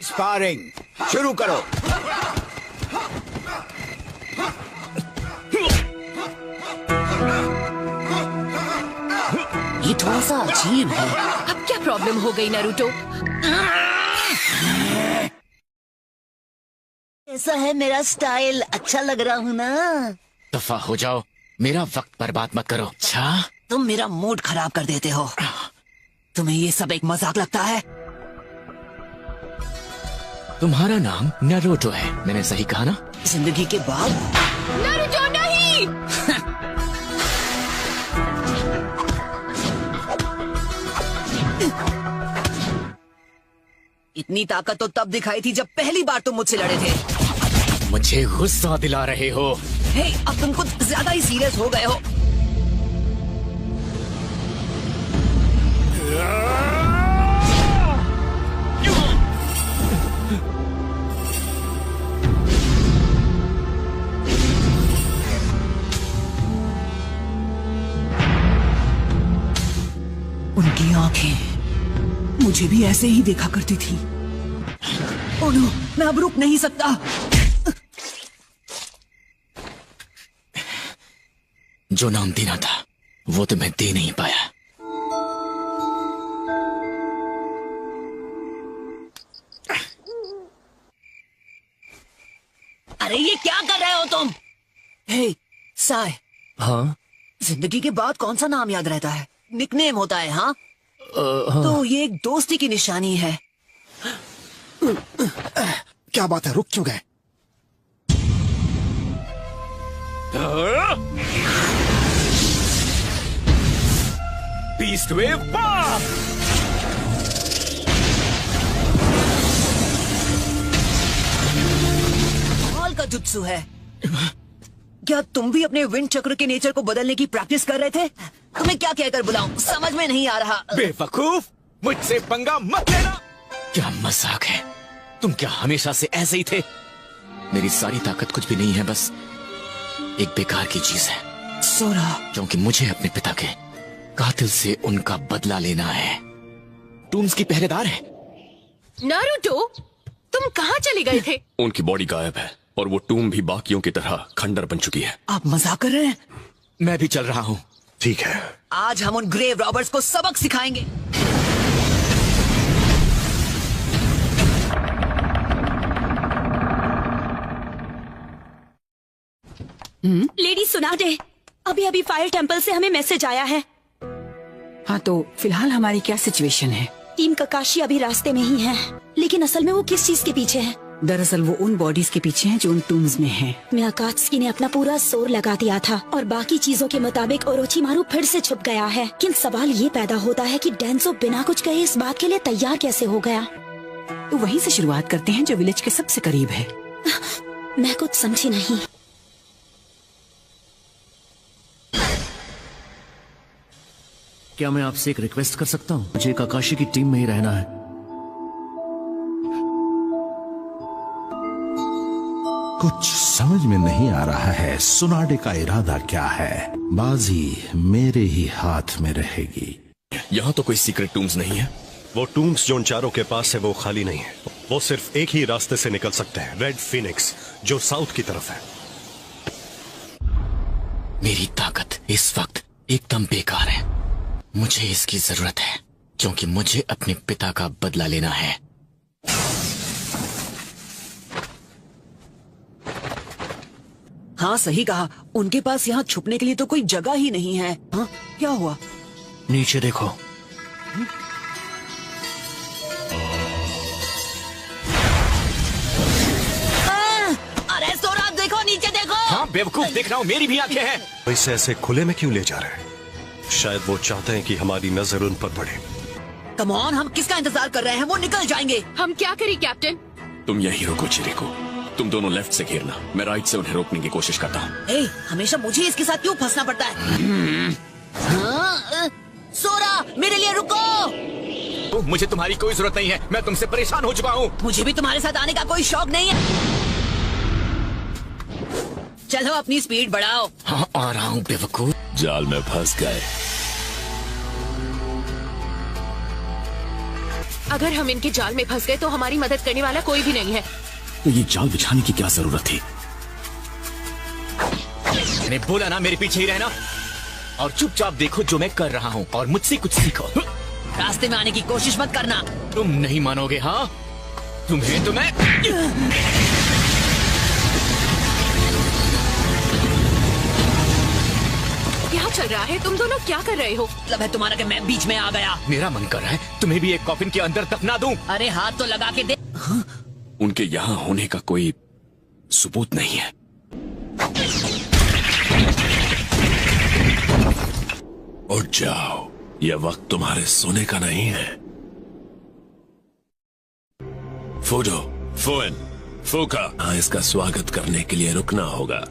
S15: स्पारिंग शुरू करो।
S1: ये थोड़ा सा अजीब है।
S3: अब क्या प्रॉब्लम हो गई नारुतो?
S1: ऐसा है मेरा स्टाइल, अच्छा लग रहा हूँ ना?
S5: दफा हो जाओ, मेरा वक्त बर्बाद मत करो। अच्छा
S1: तुम मेरा मूड खराब कर देते हो। तुम्हें ये सब एक मजाक लगता है?
S5: तुम्हारा नाम नारुतो है, मैंने सही कहा ना?
S1: जिंदगी के बाद?
S3: नारुतो नहीं।
S1: इतनी ताकत तो तब दिखाई थी जब पहली बार तुम मुझसे लड़े थे।
S5: मुझे गुस्सा दिला रहे हो।
S1: हे, अब तुम कुछ ज्यादा ही सीरियस हो गए हो। उनकी आंखें मुझे भी ऐसे ही देखा करती थी। ओह नो, मैं अब रुक नहीं सकता।
S5: जो नाम देना था वो तुम्हें दे नहीं पाया।
S1: अरे ये क्या कर रहे हो तुम? हे साय,
S2: हाँ
S1: जिंदगी के बाद कौन सा नाम याद रहता है? निकनेम होता है। हाँ तो ये एक दोस्ती की निशानी है।
S16: क्या बात है, रुक क्यों गए?
S6: बीस्ट वेव पाप!
S1: कमाल का जुत्सु है। क्या तुम भी अपने विंड चक्र के नेचर को बदलने की प्रैक्टिस कर रहे थे? तुम्हें क्या कहकर बुलाऊं, समझ में नहीं आ रहा।
S6: बेवकूफ, मुझसे पंगा मत लेना।
S5: क्या मजाक है? तुम क्या हमेशा से ऐसे ही थे? मेरी सारी ताकत कुछ भी नहीं है, बस एक बेकार की चीज है।
S1: सोरा,
S5: क्योंकि मुझे अपने पिता के कातिल से उनका बदला लेना है। टूम्स की पहरेदार है।
S3: नारुतो, तुम कहाँ चले गए थे?
S6: उनकी बॉडी गायब है और वो टूम भी बाकियों की तरह खंडर बन चुकी है।
S1: आप मजाक कर रहे हैं?
S5: मैं भी चल रहा हूँ।
S11: ठीक है,
S1: आज हम उन ग्रेव रॉबर्ट्स को सबक सिखाएंगे।
S12: लेडी सुनाडे, अभी अभी फायर टेम्पल से हमें मैसेज आया है।
S13: हाँ तो फिलहाल हमारी क्या सिचुएशन है?
S12: टीम ककाशी अभी रास्ते में ही है, लेकिन असल में वो किस चीज के पीछे है?
S13: दरअसल वो उन बॉडीज के पीछे हैं जो उन टूम्स में हैं।
S12: मियाकात्सुकी ने अपना पूरा जोर लगा दिया था और बाकी चीजों के मुताबिक ओरोचिमारू फिर से छुप गया है। लेकिन सवाल ये पैदा होता है कि डेंसो बिना कुछ कहे इस बात के लिए तैयार कैसे हो गया?
S13: तो वहीं से शुरुआत करते हैं जो विलेज के सबसे करीब है।
S12: मैं कुछ समझी नहीं।
S2: क्या मैं आपसे एक रिक्वेस्ट कर सकता हूँ? मुझे काकाशी की टीम में ही रहना है।
S14: कुछ समझ में नहीं आ रहा है, सुनाडे का इरादा क्या है? बाजी मेरे ही हाथ में रहेगी।
S6: यहाँ तो कोई सीक्रेट टूम्स नहीं है।
S11: वो टूम्स जो उन चारों के पास है वो खाली नहीं है। वो सिर्फ एक ही रास्ते से निकल सकते हैं, रेड फिनिक्स, जो साउथ की तरफ है।
S5: मेरी ताकत इस वक्त एकदम बेकार है। मुझे इसकी जरूरत है क्योंकि मुझे अपने पिता का बदला लेना है।
S1: हाँ सही कहा, उनके पास यहाँ छुपने के लिए तो कोई जगह ही नहीं है। हाँ क्या हुआ?
S2: नीचे देखो।
S1: अरे सोरा देखो, नीचे देखो।
S5: हाँ बेवकूफ, देख रहा हूँ, मेरी भी आंखें हैं।
S11: इसे ऐसे खुले में क्यों ले जा रहे हैं? शायद वो चाहते हैं कि हमारी नजर उन पर पड़े।
S1: कम ऑन, हम किसका इंतजार कर रहे हैं? वो निकल जाएंगे।
S3: हम क्या करें कैप्टन?
S6: तुम यहीं रुको चिरिको, तुम दोनों लेफ्ट से घेरना, मैं राइट से उन्हें रोकने की कोशिश करता हूँ।
S1: हमेशा मुझे इसके साथ क्यों फंसना पड़ता है? हाँ, सोरा मेरे लिए रुको।
S5: मुझे तुम्हारी कोई जरूरत नहीं है, मैं तुमसे परेशान हो चुका हूँ।
S1: मुझे भी तुम्हारे साथ आने का कोई शौक नहीं है। चलो अपनी स्पीड बढ़ाओ।
S5: हाँ आ रहा हूँ बेवकूफ।
S14: जाल में फंस गए।
S3: अगर हम इनके जाल में फंस गए तो हमारी मदद करने वाला कोई भी नहीं है।
S14: तो ये जाल बिछाने की क्या जरूरत थी?
S5: मैंने बोला ना मेरे पीछे ही रहना और चुपचाप देखो जो मैं कर रहा हूँ और मुझसे कुछ सीखो।
S1: रास्ते में आने की कोशिश मत करना।
S5: तुम नहीं मानोगे। हाँ तुम्हें तो मैं
S3: क्या चल रहा है? तुम दोनों क्या कर रहे हो?
S1: मतलब है तुम्हारा कि मैं बीच में आ गया।
S4: मेरा मन कर रहा है तुम्हें भी एक कॉफिन के अंदर दफना दूं।
S1: अरे हाथ तो लगा के दे।
S6: उनके यहाँ होने का कोई सबूत नहीं है।
S14: उठ जाओ, यह वक्त तुम्हारे सोने का नहीं है। फूडो, फुएन, फूका, हाँ, इसका स्वागत करने के लिए रुकना होगा।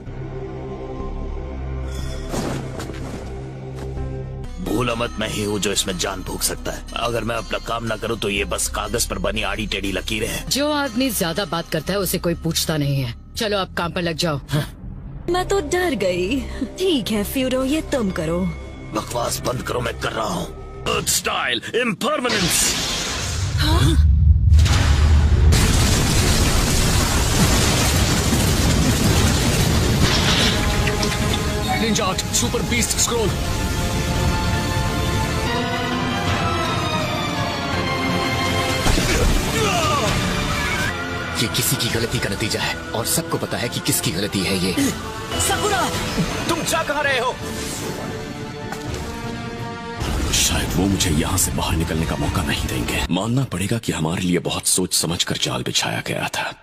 S17: भूला मत, मैं ही हूँ जो इसमें जान फूंक सकता है। अगर मैं अपना काम ना करूँ तो ये बस कागज पर बनी आड़ी टेढ़ी लकीरें हैं।
S18: जो आदमी ज्यादा बात करता है उसे कोई पूछता नहीं है। चलो अब काम पर लग जाओ।
S12: मैं तो डर गई। ठीक है फ्यूरो, ये तुम करो।
S17: बकवास बंद करो, मैं कर रहा हूँ। Earth style impermanence.
S2: Ninja art super beast scroll.
S4: ये किसी की गलती का नतीजा है और सबको पता है कि किसकी गलती है ये।
S1: सकुरा,
S4: तुम जा कहाँ रहे हो?
S6: शायद वो मुझे यहाँ से बाहर निकलने का मौका नहीं देंगे। मानना पड़ेगा कि हमारे लिए बहुत सोच समझकर जाल बिछाया गया था।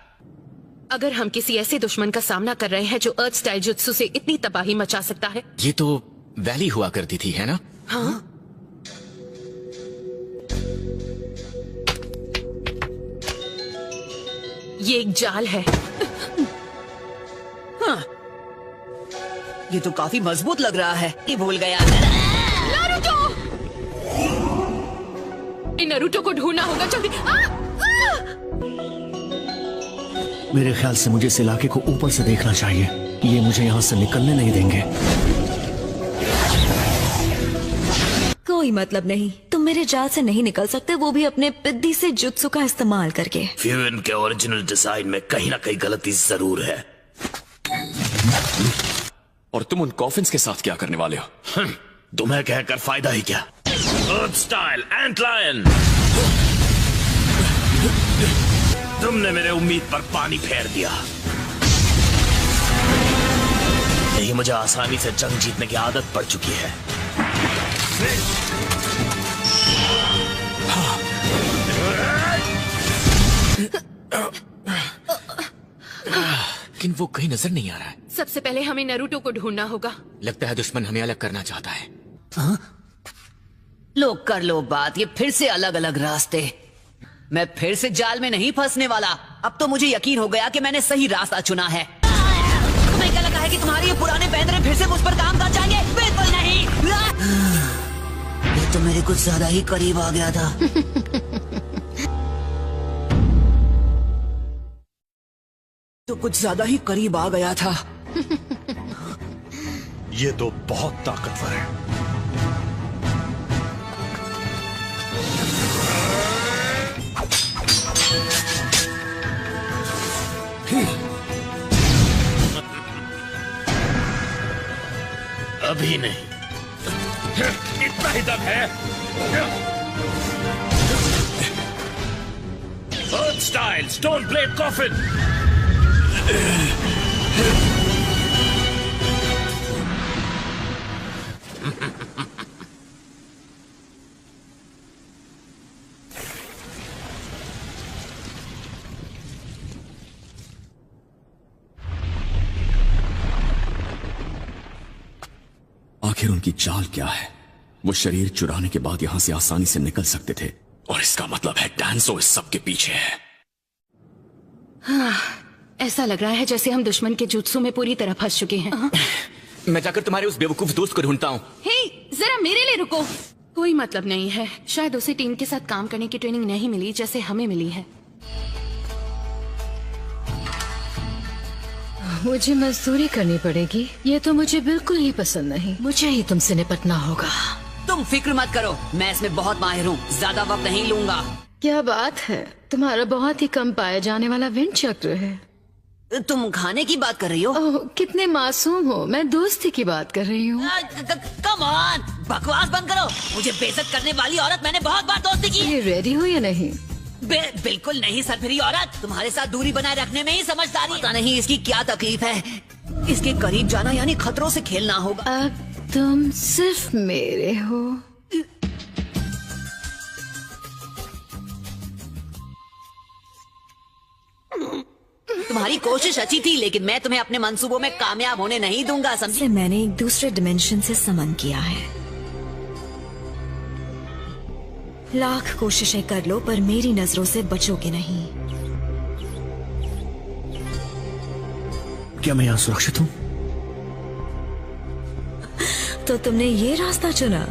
S3: अगर हम किसी ऐसे दुश्मन का सामना कर रहे हैं जो अर्थ स्टाइल जुत्सु से इतनी तबाही मचा सकता है।
S4: ये तो वैली हुआ करती थी, है ना?
S3: हाँ। ये एक जाल है।
S1: हाँ। ये तो काफी मजबूत लग रहा है। ये भूल गया।
S3: नारुतो! नरूटो को ढूंढना होगा जल्दी।
S2: मेरे ख्याल से मुझे इस इलाके को ऊपर से देखना चाहिए। ये मुझे यहाँ से निकलने नहीं देंगे।
S12: कोई मतलब नहीं, तुम मेरे जाल से नहीं निकल सकते, वो भी अपने पिद्दी से जुत्सु का इस्तेमाल करके।
S17: फ्यूएन के ओरिजिनल डिजाइन में कहीं ना कहीं गलती जरूर है।
S6: और तुम उन कॉफिन्स के साथ क्या करने वाले हो?
S17: तुम्हें कहकर फायदा ही क्या? अर्थ स्टाइल एंट लायन। तुमने मेरे उम्मीद पर पानी फेर दिया। यही मुझे आसानी से जंग जीतने की आदत पड़ चुकी है।
S4: लेकिन वो कहीं नजर नहीं आ रहा है।
S3: सबसे पहले हमें नरूटो को ढूंढना होगा।
S4: लगता है दुश्मन हमें अलग करना चाहता है।
S1: लो कर लो बात, ये फिर से अलग अलग रास्ते। मैं फिर से जाल में नहीं फंसने वाला। अब तो मुझे यकीन हो गया कि मैंने सही रास्ता चुना है। तुम्हें क्या लगा है कि तुम्हारे ये पुराने पैंतरे फिर से मुझ पर काम कर जाएंगे? बिल्कुल नहीं। ये तो मेरे कुछ ज्यादा ही करीब आ गया था। तो कुछ ज्यादा ही करीब आ गया था।
S11: ये तो बहुत ताकतवर है।
S17: अभी नहीं, इतना ही दम है। अर्थ स्टाइल स्टोन ब्लेड कॉफिन।
S6: आखिर उनकी चाल क्या है? वो शरीर चुराने के बाद यहां से आसानी से निकल सकते थे और इसका मतलब है डांसो इस सब के पीछे है।
S3: हाँ, ऐसा लग रहा है जैसे हम दुश्मन के जुत्सु में पूरी तरह फंस चुके हैं।
S4: मैं जाकर तुम्हारे उस बेवकूफ दोस्त को ढूंढता हूँ।
S3: हे, जरा मेरे लिए रुको। कोई मतलब नहीं है। शायद उसे टीम के साथ काम करने की ट्रेनिंग नहीं मिली जैसे हमें मिली है।
S18: मुझे मजदूरी करनी पड़ेगी। ये तो मुझे बिल्कुल ही पसंद नहीं। मुझे ही तुमसे निपटना होगा।
S1: तुम फिक्र मत करो, मैं इसमें बहुत माहिर हूँ। ज्यादा वक्त नहीं लूंगा।
S18: क्या बात है, तुम्हारा बहुत ही कम पाया जाने वाला विंड चक्र है।
S1: तुम खाने की बात कर रही हो?
S18: ओह, कितने मासूम हो। मैं दोस्ती की बात कर रही हूँ।
S1: कम ऑन, बकवास बंद करो। मुझे बेइज्जत करने वाली औरत, मैंने बहुत बार दोस्ती की।
S18: ये रेडी हो या नहीं?
S1: बिल्कुल नहीं सरफिरी औरत। तुम्हारे साथ दूरी बनाए रखने में ही समझदारी। पता नहीं इसकी क्या तकलीफ है। इसके करीब जाना यानी खतरों से खेलना होगा।
S18: तुम सिर्फ मेरे हो।
S1: तुम्हारी कोशिश अच्छी थी, लेकिन मैं तुम्हें अपने मंसूबों में कामयाब होने नहीं दूंगा, समझे?
S12: मैंने एक दूसरे डिमेंशन से समन किया है। लाख कोशिशें कर लो पर मेरी नजरों से बचोगे नहीं।
S2: क्या मैं यहाँ सुरक्षित हूँ?
S12: तो तुमने ये रास्ता चुना।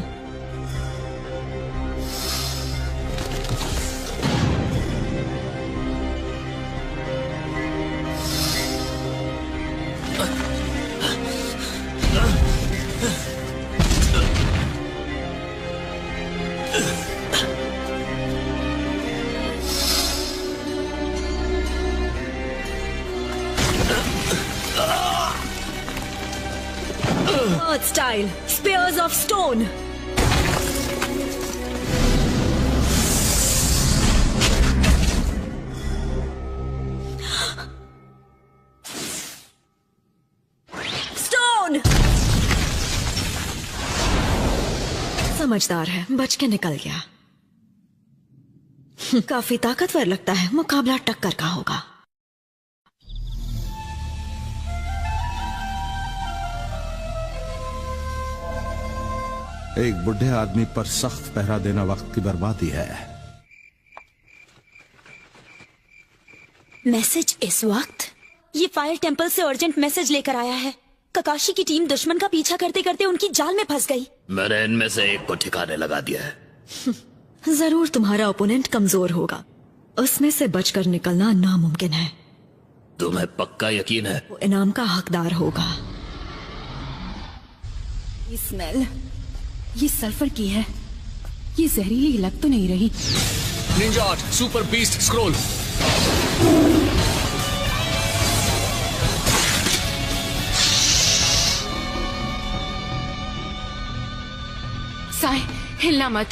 S12: Earth style, spears of stone. Stone. समझदार है, बच के निकल गया। काफी ताकतवर लगता है, मुकाबला टक्कर का होगा।
S16: एक बुढ़े आदमी पर सख्त पहरा देना वक्त की बर्बादी है।
S12: मैसेज इस वक्त? ये फायर टेंपल से अर्जेंट मैसेज लेकर आया है। ककाशी की टीम दुश्मन का पीछा करते करते उनकी जाल में फंस गई।
S17: मैंने इनमें से एक को ठिकाने लगा दिया है।
S12: जरूर तुम्हारा ओपोनेंट कमजोर होगा, उसमें से बचकर निकलना नामुमकिन है।
S17: तुम्हें पक्का यकीन है?
S12: वो इनाम का हकदार होगा।
S3: ये स्मेल, ये सल्फर की है। ये जहरीली लग तो नहीं रही।
S2: Ninja art super beast scroll.
S3: Sai, हिलना मत।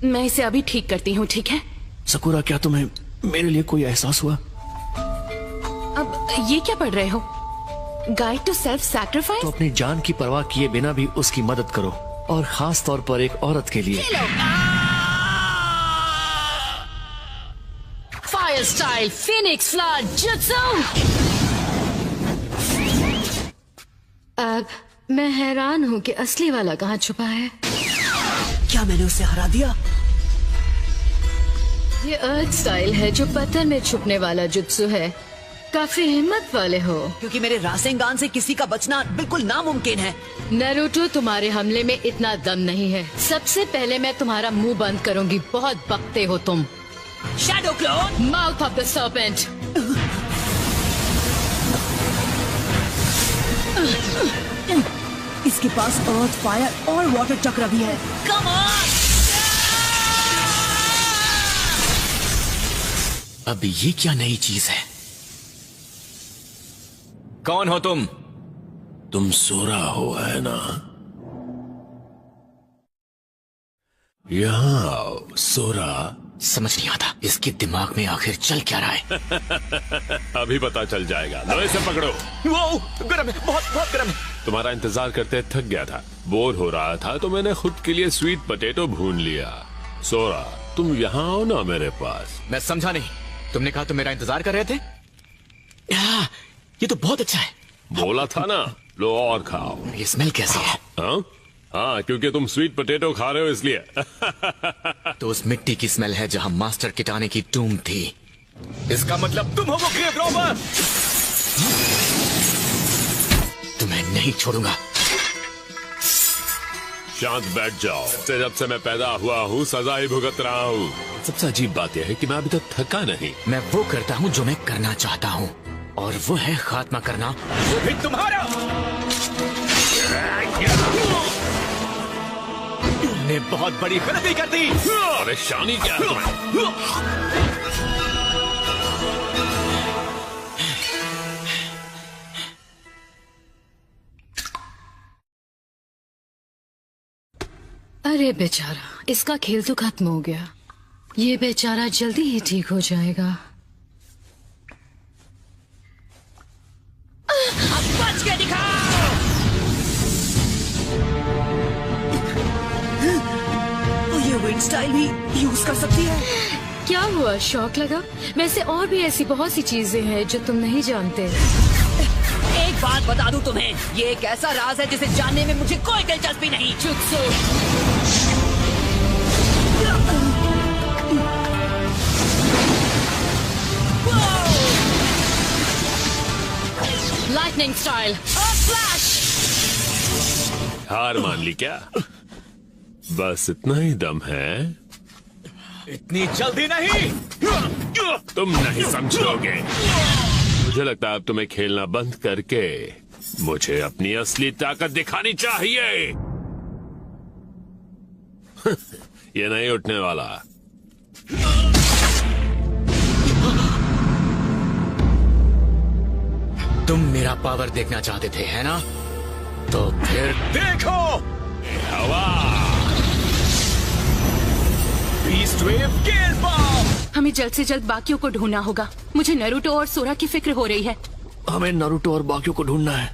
S3: मैं इसे अभी ठीक करती हूँ, ठीक है?
S2: सकुरा, क्या तुम्हें मेरे लिए कोई एहसास हुआ?
S3: अब ये क्या पढ़ रहे हो? Guide to self sacrifice?
S2: तो अपनी जान की परवाह किए बिना भी उसकी मदद करो, और खास तौर पर एक औरत के लिए।
S18: Fire style Phoenix flood jutsu. अब मैं हैरान हूँ कि असली वाला कहाँ छुपा है।
S1: क्या मैंने उसे हरा दिया?
S18: ये अर्थ स्टाइल है जो पत्थर में छुपने वाला जुत्सु है। काफी हिम्मत वाले हो।
S1: क्योंकि मेरे रासेंगान से किसी का बचना बिल्कुल नामुमकिन है।
S18: नारुतो, तुम्हारे हमले में इतना दम नहीं है। सबसे पहले मैं तुम्हारा मुंह बंद करूंगी। बहुत बकते हो तुम।
S1: Shadow clone,
S18: mouth of the serpent.
S1: इसके पास अर्थ, फायर और वाटर चक्र भी है। Come on!
S4: अब ये क्या नई चीज है? कौन हो तुम?
S14: तुम सोरा हो, है ना? यहाँ आओ, सोरा।
S4: समझ नहीं आता इसके दिमाग में आखिर चल क्या रहा है।
S14: अभी पता चल जाएगा। लो इसे पकड़ो।
S4: वो गर्म है, बहुत बहुत गर्म है।
S14: तुम्हारा इंतजार करते थक गया था, बोर हो रहा था, तो मैंने खुद के लिए स्वीट पोटैटो भून लिया। सोरा, तुम यहाँ आओ ना मेरे पास।
S4: मैं समझा नहीं। तुमने कहा तुम मेरा इंतजार कर रहे थे? ये तो बहुत अच्छा है।
S14: बोला था ना, लो और खाओ।
S4: ये स्मेल कैसी है?
S14: हाँ, क्योंकि तुम स्वीट पोटैटो खा रहे हो इसलिए।
S4: तो उस मिट्टी की स्मेल है जहाँ मास्टर किटाने की टूम थी। इसका मतलब तुम हो वो ग्रेव रॉबर। तुम्हें नहीं छोड़ूंगा।
S14: शांत बैठ जाओ। जब से मैं पैदा हुआ हूँ सजा ही भुगत रहा हूँ। सबसे अजीब बात यह है कि मैं अभी तक थका नहीं।
S4: मैं वो करता हूँ जो मैं करना चाहता हूँ, और वो है खात्मा करना, वो भी तुम्हारा। तुमने बहुत बड़ी गलती कर दी।
S14: परेशानी क्या है तुम्हें?
S18: अरे बेचारा, इसका खेल तो खत्म हो गया। ये बेचारा जल्दी ही ठीक हो जाएगा।
S1: स्टाइल भी यूज कर सकती है।
S18: क्या हुआ, शौक लगा? वैसे और भी ऐसी बहुत सी चीजें हैं जो तुम नहीं जानते।
S1: एक बात बता दूं तुम्हें, ये एक ऐसा राज है जिसे जानने में मुझे कोई दिलचस्पी नहीं।
S18: Lightning style, flash.
S14: हार मान ली क्या? बस इतना ही दम है?
S15: इतनी जल्दी नहीं।
S14: तुम नहीं समझोगे। मुझे लगता है अब तुम्हें खेलना बंद करके मुझे अपनी असली ताकत दिखानी चाहिए। ये नहीं उठने वाला।
S5: तुम मेरा पावर देखना चाहते थे, है ना? तो फिर
S15: देखो।
S14: हवा।
S15: बीस्ट वेव गेल बॉम्ब।
S3: हमें जल्द से जल्द बाकियों को ढूंढना होगा। मुझे नारुतो और सोरा की फिक्र हो रही है।
S2: हमें नारुतो और बाकियों को ढूंढना है।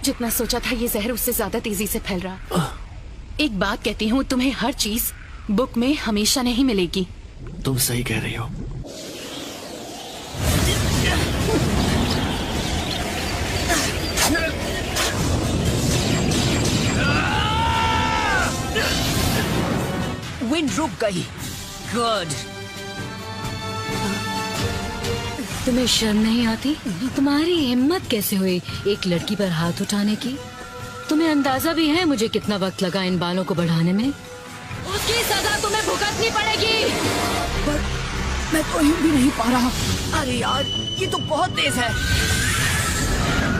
S3: जितना सोचा था ये जहर उससे ज्यादा तेजी से फैल रहा। एक बात कहती हूँ, तुम्हें हर चीज बुक में हमेशा नहीं मिलेगी।
S2: तुम सही कह रही हो।
S1: विंड रुक गई। गुड।
S18: तुम्हें शर्म नहीं आती? तुम्हारी हिम्मत कैसे हुई एक लड़की पर हाथ उठाने की? तुम्हें अंदाजा भी है मुझे कितना वक्त लगा इन बालों को बढ़ाने में? उसकी सजा तुम्हें भुगतनी पड़ेगी।
S1: पर मैं तो हिल भी नहीं पा रहा। अरे यार, ये तो बहुत तेज है।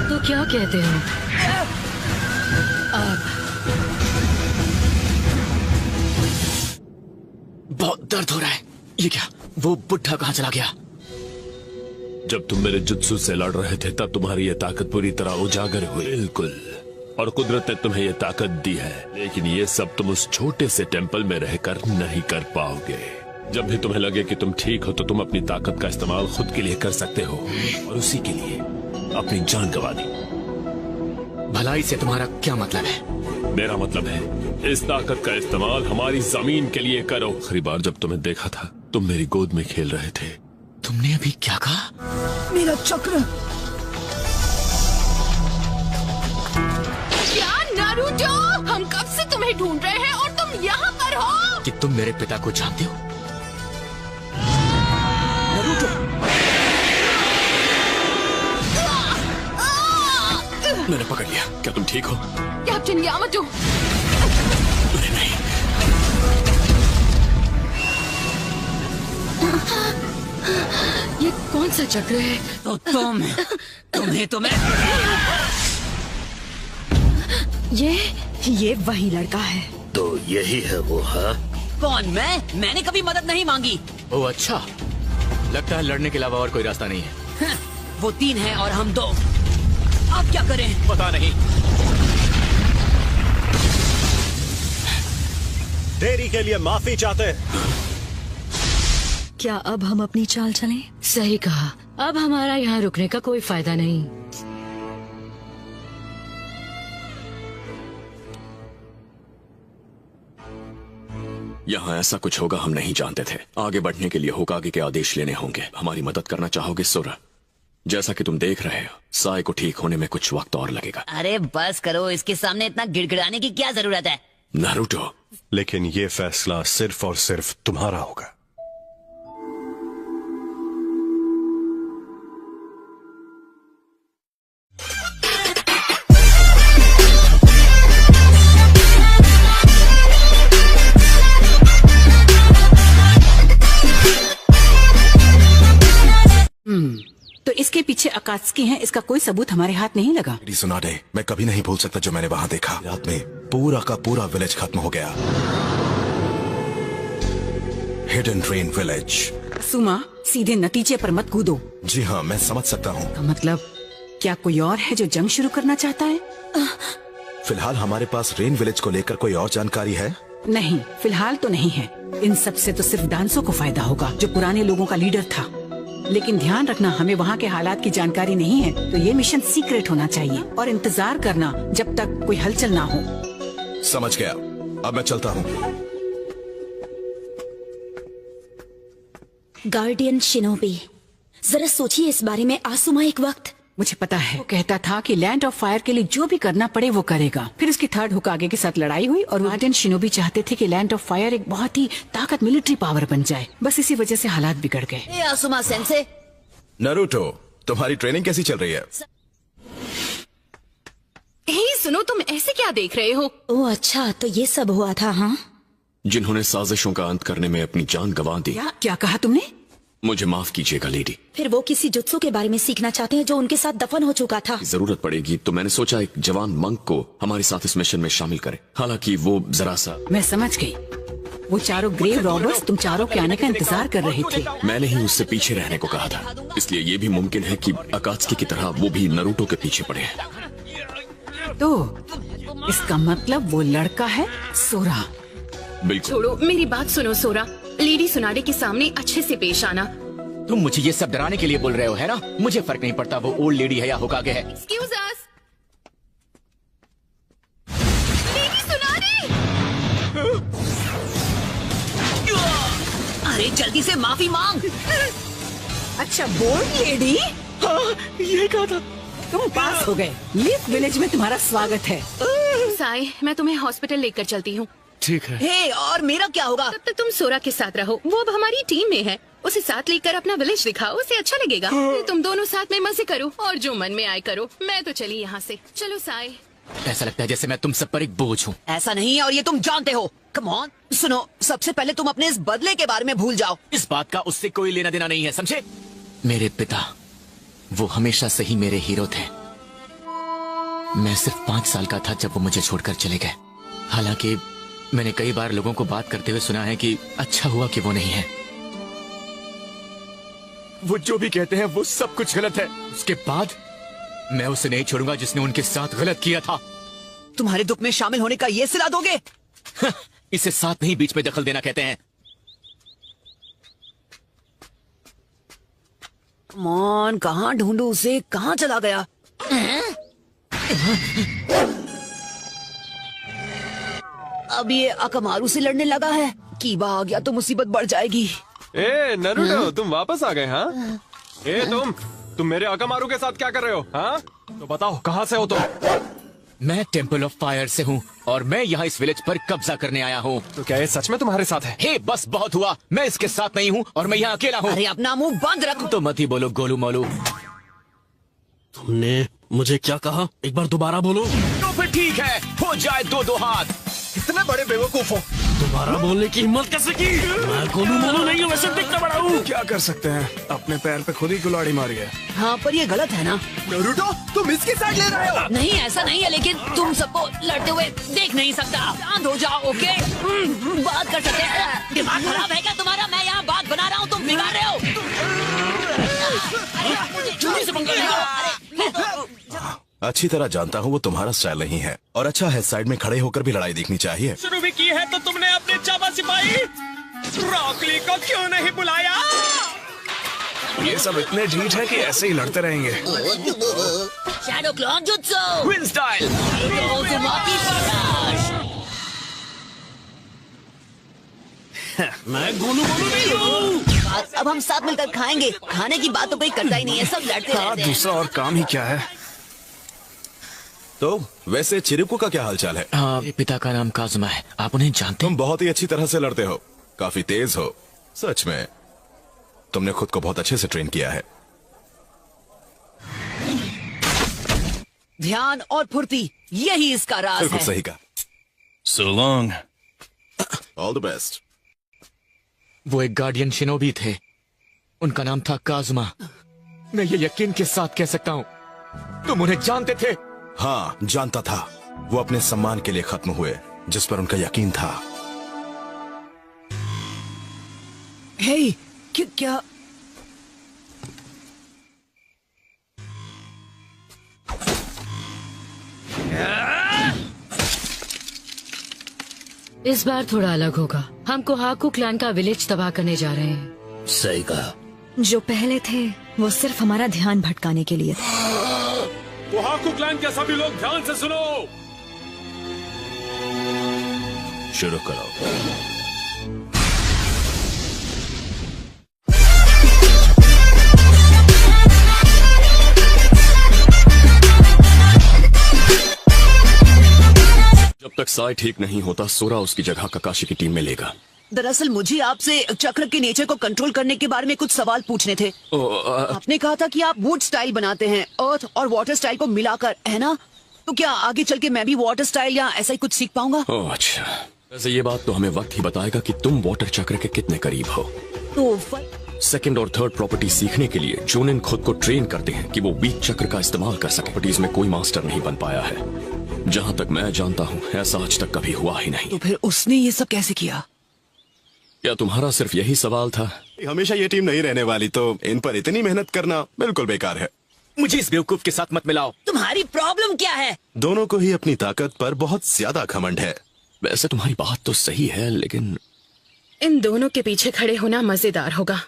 S18: तो क्या कहते हो? अब
S5: बहुत दर्द हो रहा है। ये क्या? वो बुढ़ा कहाँ चला गया?
S14: जब तुम मेरे जुत्सु से लड़ रहे थे तब तुम्हारी ये ताकत पूरी तरह उजागर हुई। बिल्कुल। और कुदरत ने तुम्हें ये ताकत दी है, लेकिन ये सब तुम उस छोटे से टेंपल में रहकर नहीं कर पाओगे। जब भी तुम्हें लगे कि तुम ठीक हो तो तुम अपनी ताकत का इस्तेमाल खुद के लिए कर सकते हो, और उसी के लिए अपनी जान गंवा दी।
S5: भलाई से तुम्हारा क्या मतलब है?
S14: मेरा मतलब है इस ताकत का इस्तेमाल हमारी जमीन के लिए करो। आखिरी बार जब तुम्हें देखा था तुम मेरी गोद में खेल रहे थे।
S5: तुमने अभी क्या कहा?
S1: मेरा चक्र।
S3: क्या नारुतो? हम कब से तुम्हें ढूंढ रहे हैं और तुम यहाँ पर हो?
S5: कि तुम मेरे पिता को जानते हो?
S6: मैंने पकड़ लिया। क्या तुम ठीक हो?
S3: Captain Yamato.
S6: नहीं।
S18: ये कौन सा चक्र है?
S1: तो तुम्हें तो मैं।
S12: ये वही लड़का है।
S17: तो यही है वो है?
S1: कौन? मैंने कभी मदद नहीं मांगी।
S5: ओह अच्छा, लगता है लड़ने के अलावा और कोई रास्ता नहीं है।
S1: वो 3 हैं और हम 2। अब क्या करें?
S5: पता नहीं।
S15: देरी के लिए माफी चाहते।
S12: क्या अब हम अपनी चाल चलें?
S18: सही कहा। अब हमारा यहाँ रुकने का कोई फायदा नहीं।
S6: यहाँ ऐसा कुछ होगा हम नहीं जानते थे। आगे बढ़ने के लिए होकागे के आदेश लेने होंगे। हमारी मदद करना चाहोगे सोरा? जैसा कि तुम देख रहे हो, साय को ठीक होने में कुछ वक्त और लगेगा।
S1: अरे बस करो, इसके सामने इतना गिड़गिड़ाने की क्या जरूरत है?
S6: नारुतो।
S11: लेकिन ये फैसला सिर्फ और सिर्फ तुम्हारा होगा।
S13: तो इसके पीछे अकात्सुकी हैं, इसका कोई सबूत हमारे हाथ नहीं लगा।
S16: सुनाडे, मैं कभी नहीं भूल सकता जो मैंने वहाँ देखा। रात में पूरा का पूरा विलेज खत्म हो गया। Hidden train village.
S13: सुमा, सीधे नतीजे पर मत कूदो।
S16: जी हाँ, मैं समझ सकता हूँ।
S13: मतलब क्या कोई और है जो जंग शुरू करना चाहता है?
S16: फिलहाल हमारे पास रेन विलेज को लेकर कोई और जानकारी है?
S13: नहीं, फिलहाल तो नहीं है। इन सब से तो सिर्फ डांसो को फायदा होगा, जो पुराने लोगों का लीडर था। लेकिन ध्यान रखना, हमें वहाँ के हालात की जानकारी नहीं है, तो ये मिशन सीक्रेट होना चाहिए और इंतजार करना जब तक कोई हलचल ना हो।
S16: समझ गया। अब मैं चलता हूँ।
S12: Guardian shinobi. जरा सोचिए इस बारे में आसुमा एक वक्त।
S13: मुझे पता है, वो कहता था कि लैंड ऑफ फायर के लिए जो भी करना पड़े वो करेगा। फिर उसकी थर्ड हुकागे के साथ लड़ाई हुई और गार्डियन शिनोबी चाहते थे कि लैंड ऑफ फायर एक बहुत ही ताकत मिलिट्री पावर बन जाए। बस इसी वजह से हालात बिगड़ गए।
S1: ए आसुमा सेंसे।
S19: नरूटो, तुम्हारी ट्रेनिंग कैसी चल रही है?
S3: हे सुनो, तुम ऐसे क्या देख रहे हो?
S12: ओह अच्छा, तो ये सब हुआ था। हाँ,
S6: जिन्होंने साजिशों का अंत करने में अपनी जान गंवा दी।
S13: क्या कहा तुमने?
S6: मुझे माफ कीजिएगा लेडी।
S12: फिर वो किसी जुत्सु के बारे में सीखना चाहते हैं जो उनके साथ दफन हो चुका था।
S6: जरूरत पड़ेगी तो मैंने सोचा एक जवान मंक को हमारे साथ इस मिशन में शामिल करें। हालांकि वो जरा सा।
S13: मैं समझ गई, वो चारों ग्रेव रॉबर्स तुम चारों के आने का इंतजार कर रहे थे।
S6: मैंने ही उससे पीछे रहने को कहा था, इसलिए ये भी मुमकिन है कि अकात्सुकी की तरह वो भी नरूटो के पीछे पड़े हैं।
S13: तो इसका मतलब वो लड़का है सोरा।
S6: बिल्कुल।
S3: छोड़ो, मेरी बात सुनो सोरा। लेडी सुनाडे के सामने अच्छे से पेश आना।
S20: तुम मुझे ये सब डराने के लिए बोल रहे हो, है ना? मुझे फर्क नहीं पड़ता वो ओल्ड लेडी है या होकागे है।
S3: Excuse us. लेडी सुनाडे!
S1: अरे जल्दी से माफी मांग।
S13: अच्छा, बोल्ड लेडी।
S2: हाँ, ये कहा था।
S13: तुम पास हो गए। लीफ विलेज में तुम्हारा स्वागत है।
S3: साई, मैं तुम्हें हॉस्पिटल लेकर चलती हूँ।
S2: ठीक है।
S1: हे, और मेरा क्या होगा?
S3: तब तक तुम सोरा के साथ रहो, वो अब हमारी टीम में है। उसे साथ लेकर अपना विलेज दिखाओ, उसे अच्छा लगेगा। तुम दोनों साथ में मजे करो और जो मन में आए करो। मैं तो चली यहाँ से। चलो साई।
S20: ऐसा लगता है जैसे मैं तुम सब पर एक बोझ हूँ।
S1: ऐसा नहीं है और ये तुम जानते हो। कम ऑन, सुनो, सबसे पहले तुम अपने इस बदले के बारे में भूल जाओ।
S20: इस बात का उससे कोई लेना देना नहीं है, समझे? मेरे पिता, वो हमेशा से ही मेरे हीरो थे। मैं सिर्फ 5 साल का था जब वो मुझे छोड़कर चले गए। हालांकि मैंने कई बार लोगों को बात करते हुए सुना है कि अच्छा हुआ कि वो नहीं है। वो जो भी कहते हैं वो सब कुछ गलत है। उसके बाद मैं उसे नहीं छोड़ूंगा जिसने उनके साथ गलत किया था।
S1: तुम्हारे दुख में शामिल होने का ये सिला दोगे?
S20: इसे साथ नहीं, बीच में दखल देना कहते हैं।
S1: कम ऑन, कहाँ ढूंढूं उसे? कहाँ चला गया? अब ये अकमारू से लड़ने लगा है। कीबा आ गया तो मुसीबत बढ़ जाएगी।
S21: ए नरूटो, तुम वापस आ गए? हाँ, ए तुम मेरे अकमारू के साथ क्या कर रहे हो? हाँ, तो बताओ कहाँ से हो तुम?
S20: मैं टेम्पल ऑफ फायर से हूँ और मैं यहाँ इस विलेज पर कब्जा करने आया हूँ।
S21: तो क्या ये सच में तुम्हारे साथ है?
S20: हे, बस बहुत हुआ। मैं इसके साथ नहीं हूँ और मैं यहाँ अकेला हूँ।
S1: अरे अपना मुंह बंद रखो।
S20: तो मत ही बोलो गोलू मोलू।
S2: तुमने मुझे क्या कहा? एक बार दोबारा बोलो।
S20: तो फिर ठीक है, हो जाए 2-2 हाथ।
S21: इतने बड़े बेवकूफ हो,
S2: दोबारा बोलने की हिम्मत कैसे की? मैं गोलू मोलू नहीं हूँ, वैसे दिखता बड़ा हूँ।
S8: क्या कर सकते हैं, अपने पैर पे खुद ही कुल्हाड़ी मारी है।
S1: हाँ, पर ये गलत है ना?
S21: नरूटो, तुम इसकी साइड ले रहे हो।
S1: नहीं, ऐसा नहीं है, लेकिन तुम सबको लड़ते हुए देख नहीं सकता। शांत हो जाओ, ओके? बात कर सकते हैं। दिमाग खराब है क्या तुम्हारा? मैं यहाँ बात बना रहा हूँ, तुम बिगाड़ रहे हो।
S2: जल्दी से पंगा लो।
S19: अच्छी तरह जानता हूँ वो तुम्हारा स्टाइल नहीं है, और अच्छा है साइड में खड़े होकर भी लड़ाई देखनी चाहिए।
S15: शुरू भी की है तो तुमने अपने चावा सिपाही ब्रोकली को क्यों नहीं बुलाया?
S8: ये सब इतने ढीठ है कि ऐसे ही लड़ते रहेंगे।
S1: Shadow clone jutsu,
S20: win style,
S2: मैं गोलू मोलू नहीं हूँ।
S1: अब हम साथ मिलकर खाएंगे। खाने की बात तो कोई करता ही नहीं है, सब लड़ते रहते हैं।
S8: दूसरा और काम ही क्या है?
S19: तो वैसे चिरुको का क्या हालचाल है?
S20: हाँ, पिता का नाम काजुमा है। आप उन्हें जानते?
S19: तुम बहुत ही अच्छी तरह से लड़ते हो, काफी तेज हो। सच में तुमने खुद को बहुत अच्छे से ट्रेन किया है।
S1: ध्यान और फुर्ती, यही इसका राज
S19: बिल्कुल
S1: है।
S19: सही कहा।
S15: So long.
S19: All the best.
S20: वो एक गार्डियन शिनोबी थे, उनका नाम था काजुमा। मैं ये यकीन के साथ कह सकता हूँ, तुम उन्हें जानते थे?
S19: हाँ, जानता था। वो अपने सम्मान के लिए खत्म हुए, जिस पर उनका यकीन था।
S1: हे, क्या?
S18: इस बार थोड़ा अलग होगा। हम कोहाकू क्लैन का विलेज तबाह करने जा रहे हैं।
S17: सही कहा।
S12: जो पहले थे वो सिर्फ हमारा ध्यान भटकाने के लिए थे।
S15: कोहाकू क्लैन के सभी लोग ध्यान से सुनो।
S19: शुरू करो।
S6: तक साय ठीक नहीं होता, सोरा उसकी जगह ककाशी की टीम में लेगा।
S1: दरअसल मुझे आपसे चक्र के नेचर को कंट्रोल करने के बारे में कुछ सवाल पूछने थे। आपने कहा था कि आप वुड स्टाइल बनाते हैं, अर्थ और वाटर स्टाइल को मिलाकर, है ना? तो क्या आगे चल के मैं भी वाटर स्टाइल या ऐसा ही कुछ सीख पाऊंगा?
S6: ओह अच्छा, वैसे ये बात तो हमें वक्त ही बताएगा कि तुम वाटर चक्र के कितने करीब हो।
S1: तो
S6: सेकंड और थर्ड प्रॉपर्टी सीखने के लिए जोनिन खुद को ट्रेन करते हैं कि वो वीक चक्र का इस्तेमाल कर सके। प्रॉपर्टीज में कोई मास्टर नहीं बन पाया है। जहाँ तक मैं जानता हूँ ऐसा आज तक कभी हुआ ही नहीं।
S1: तो फिर उसने ये सब कैसे किया?
S6: क्या तुम्हारा सिर्फ यही सवाल था?
S19: हमेशा ये टीम नहीं रहने वाली, तो इन पर इतनी मेहनत करना बिल्कुल बेकार है।
S20: मुझे इस बेवकूफ के साथ मत मिलाओ।
S1: तुम्हारी प्रॉब्लम क्या है?
S11: दोनों को ही अपनी ताकत पर बहुत ज्यादा घमंड है।
S6: वैसे तुम्हारी बात तो सही है, लेकिन
S3: इन दोनों के पीछे खड़े होना मजेदार होगा।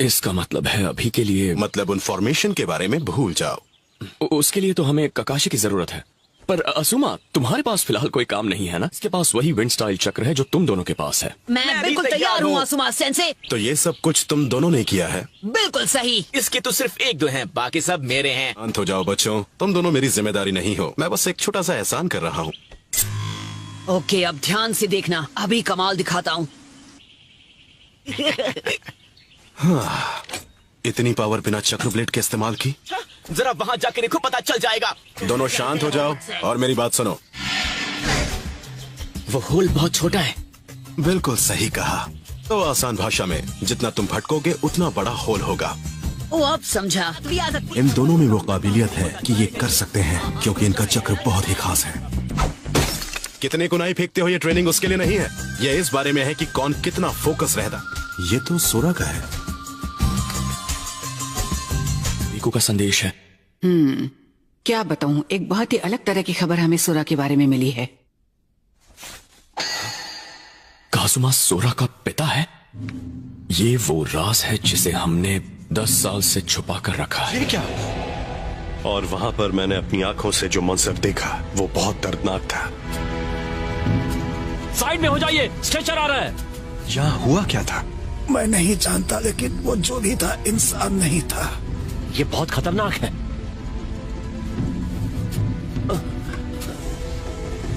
S6: इसका मतलब है अभी के लिए,
S11: मतलब उन फॉर्मेशन के बारे में भूल जाओ।
S6: उसके लिए तो हमें ककाशी की जरूरत है। पर असुमा, तुम्हारे पास फिलहाल कोई काम नहीं है ना? इसके पास वही विंड स्टाइल चक्र है जो तुम दोनों के पास है।
S1: मैं बिल्कुल तैयार हूँ असुमा सेंसे।
S11: तो ये सब कुछ तुम दोनों ने किया है?
S1: बिल्कुल सही।
S20: इसके तो सिर्फ एक दो हैं, बाकी सब मेरे हैं।
S11: शांत हो जाओ बच्चों, तुम दोनों मेरी जिम्मेदारी नहीं हो। मैं बस एक छोटा सा एहसान कर रहा हूँ।
S1: ओके, अब ध्यान से देखना, अभी कमाल दिखाता हूँ।
S11: हाँ, इतनी पावर बिना चक्र ब्लेड के इस्तेमाल की?
S20: जरा वहाँ जाके देखो, पता चल जाएगा।
S11: दोनों शांत हो जाओ और मेरी बात सुनो।
S20: वो होल बहुत छोटा है।
S11: बिल्कुल सही कहा। तो आसान भाषा में, जितना तुम भटकोगे उतना बड़ा होल होगा।
S1: ओ, अब समझा।
S16: इन दोनों में वो काबिलियत है कि ये कर सकते हैं, क्योंकि इनका चक्र बहुत ही खास है।
S11: कितने कुनाई फेंकते हो, ये ट्रेनिंग उसके लिए नहीं है। ये इस बारे में है कि कौन कितना फोकस रहता।
S16: ये तो सोरा का है।
S6: रिको का संदेश है।
S13: क्या बताऊं, एक बहुत ही अलग तरह की खबर हमें सोरा के बारे में मिली है।
S6: काजुमा सोरा का पिता है? ये वो राज है जिसे हमने 10 साल से छुपा कर रखा है।
S11: ये क्या? और वहां पर मैंने अपनी आंखों से जो मंजर देखा वो बहुत दर्दनाक था।
S5: साइड में हो जाइए, स्ट्रेचर आ रहा है।
S11: यहाँ हुआ क्या था?
S16: मैं नहीं जानता, लेकिन वो जो भी था इंसान नहीं था।
S5: ये बहुत खतरनाक है।